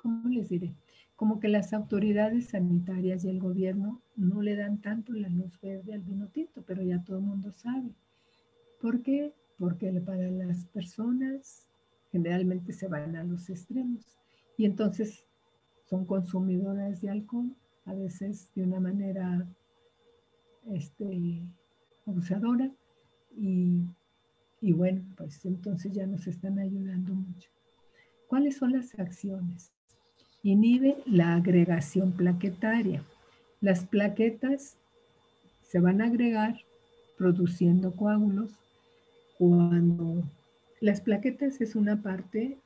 S1: ¿cómo les diré? Como que las autoridades sanitarias y el gobierno no le dan tanto la luz verde al vino tinto, pero ya todo el mundo sabe. ¿Por qué? Porque para las personas generalmente se van a los extremos y entonces son consumidoras de alcohol, a veces de una manera abusadora, y bueno, pues entonces ya nos están ayudando mucho. ¿Cuáles son las acciones? Inhibe la agregación plaquetaria. Las plaquetas se van a agregar produciendo coágulos cuando las plaquetas es una parte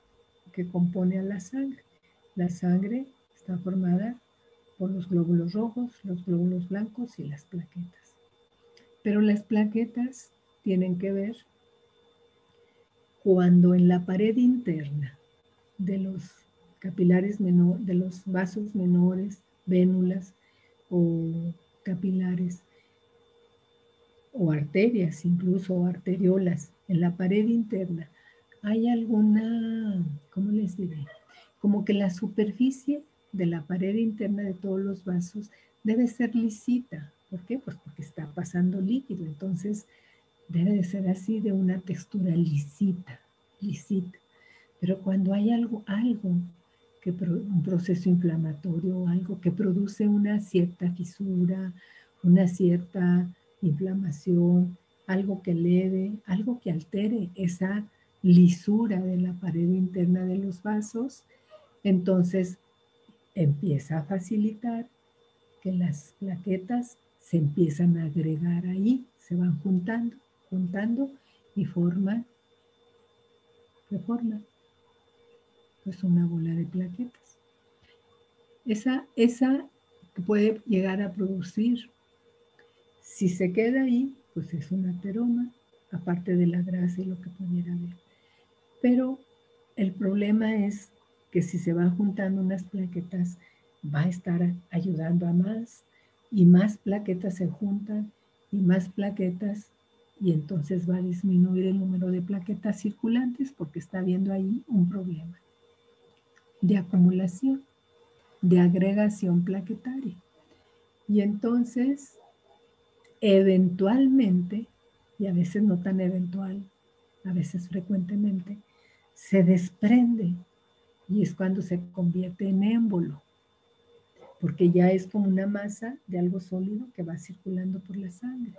S1: que compone a la sangre. La sangre está formada por los glóbulos rojos, los glóbulos blancos y las plaquetas. Pero las plaquetas tienen que ver cuando en la pared interna de los capilares menores, de los vasos menores, vénulas o capilares, o arterias, incluso o arteriolas, en la pared interna, hay alguna, ¿cómo les diré? Como que la superficie de la pared interna de todos los vasos debe ser lisita. ¿Por qué? Pues porque está pasando líquido, entonces debe de ser así, de una textura lisita. Pero cuando hay algo un proceso inflamatorio, algo que produce una cierta fisura, una cierta inflamación, algo que eleve, algo que altere esa lisura de la pared interna de los vasos, entonces empieza a facilitar que las plaquetas se empiezan a agregar ahí, se van juntando y forman pues una bola de plaquetas. Esa puede llegar a producir, si se queda ahí, pues es un ateroma, aparte de la grasa y lo que pudiera haber. Pero el problema es que si se van juntando unas plaquetas, va a estar ayudando a más, y más plaquetas se juntan, y más plaquetas, y entonces va a disminuir el número de plaquetas circulantes porque está habiendo ahí un problema de acumulación, de agregación plaquetaria. Y entonces, eventualmente, y a veces no tan eventual, a veces frecuentemente, se desprende y es cuando se convierte en émbolo, porque ya es como una masa de algo sólido que va circulando por la sangre.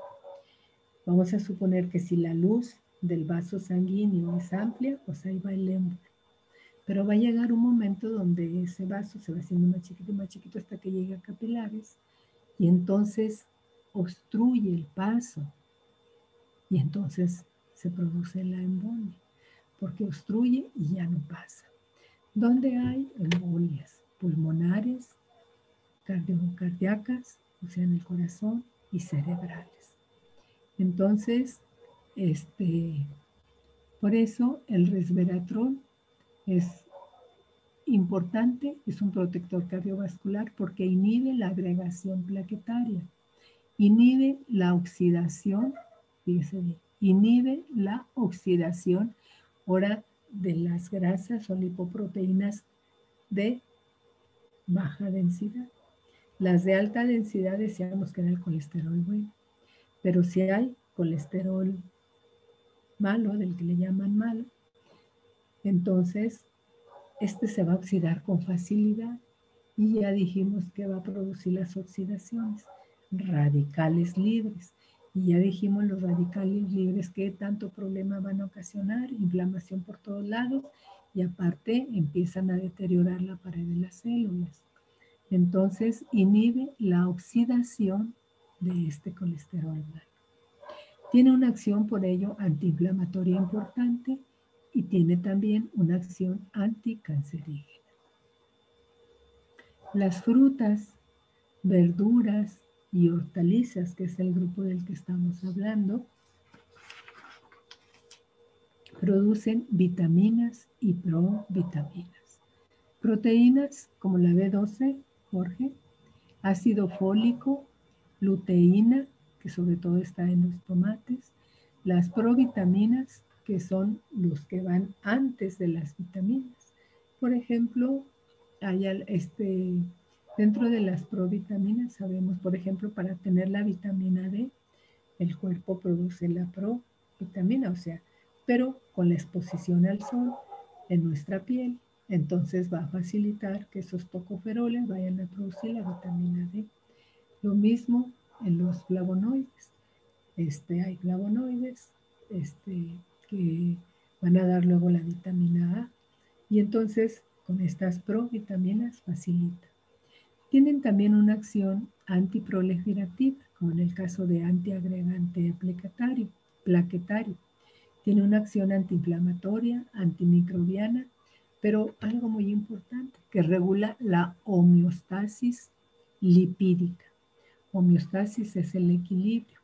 S1: Vamos a suponer que si la luz del vaso sanguíneo es amplia, pues ahí va el émbolo. Pero va a llegar un momento donde ese vaso se va haciendo más chiquito hasta que llegue a capilares, y entonces obstruye el paso y entonces se produce la embolia, porque obstruye y ya no pasa. ¿Dónde hay embolias? Pulmonares, cardíacas, o sea, en el corazón, y cerebrales. Entonces, por eso el resveratrol es importante, es un protector cardiovascular porque inhibe la agregación plaquetaria, inhibe la oxidación, fíjese bien, inhibe la oxidación ahora de las grasas o lipoproteínas de baja densidad. Las de alta densidad decíamos que era el colesterol bueno, pero si hay colesterol malo, del que le llaman malo, entonces se va a oxidar con facilidad y ya dijimos que va a producir las oxidaciones, radicales libres. Y ya dijimos los radicales libres qué tanto problema van a ocasionar, inflamación por todos lados y aparte empiezan a deteriorar la pared de las células. Entonces inhibe la oxidación de este colesterol malo. Tiene una acción por ello antiinflamatoria importante y tiene también una acción anticancerígena. Las frutas, verduras y hortalizas, que es el grupo del que estamos hablando, producen vitaminas y provitaminas. Proteínas como la B12, Jorge, ácido fólico, luteína, que sobre todo está en los tomates, las provitaminas, que son los que van antes de las vitaminas. Por ejemplo, hay dentro de las provitaminas sabemos, por ejemplo, para tener la vitamina D, el cuerpo produce la provitamina, o sea, pero con la exposición al sol en nuestra piel, entonces va a facilitar que esos tocoferoles vayan a producir la vitamina D. Lo mismo en los flavonoides. Hay flavonoides que van a dar luego la vitamina A y entonces con estas provitaminas facilita. Tienen también una acción antiproliferativa, como en el caso de antiagregante plaquetario. Tiene una acción antiinflamatoria, antimicrobiana, pero algo muy importante, que regula la homeostasis lipídica. Homeostasis es el equilibrio,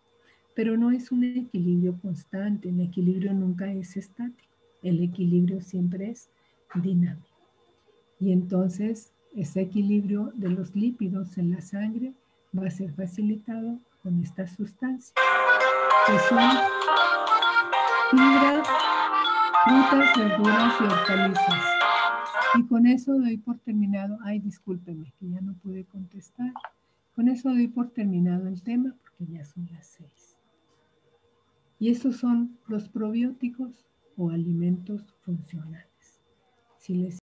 S1: pero no es un equilibrio constante, el equilibrio nunca es estático, el equilibrio siempre es dinámico. Y entonces ese equilibrio de los lípidos en la sangre va a ser facilitado con estas sustancias, que son fibra, frutas, verduras y hortalizas. Y con eso doy por terminado, ay, discúlpeme, que ya no pude contestar. Con eso doy por terminado el tema, porque ya son las 6. Y estos son los probióticos o alimentos funcionales. Si les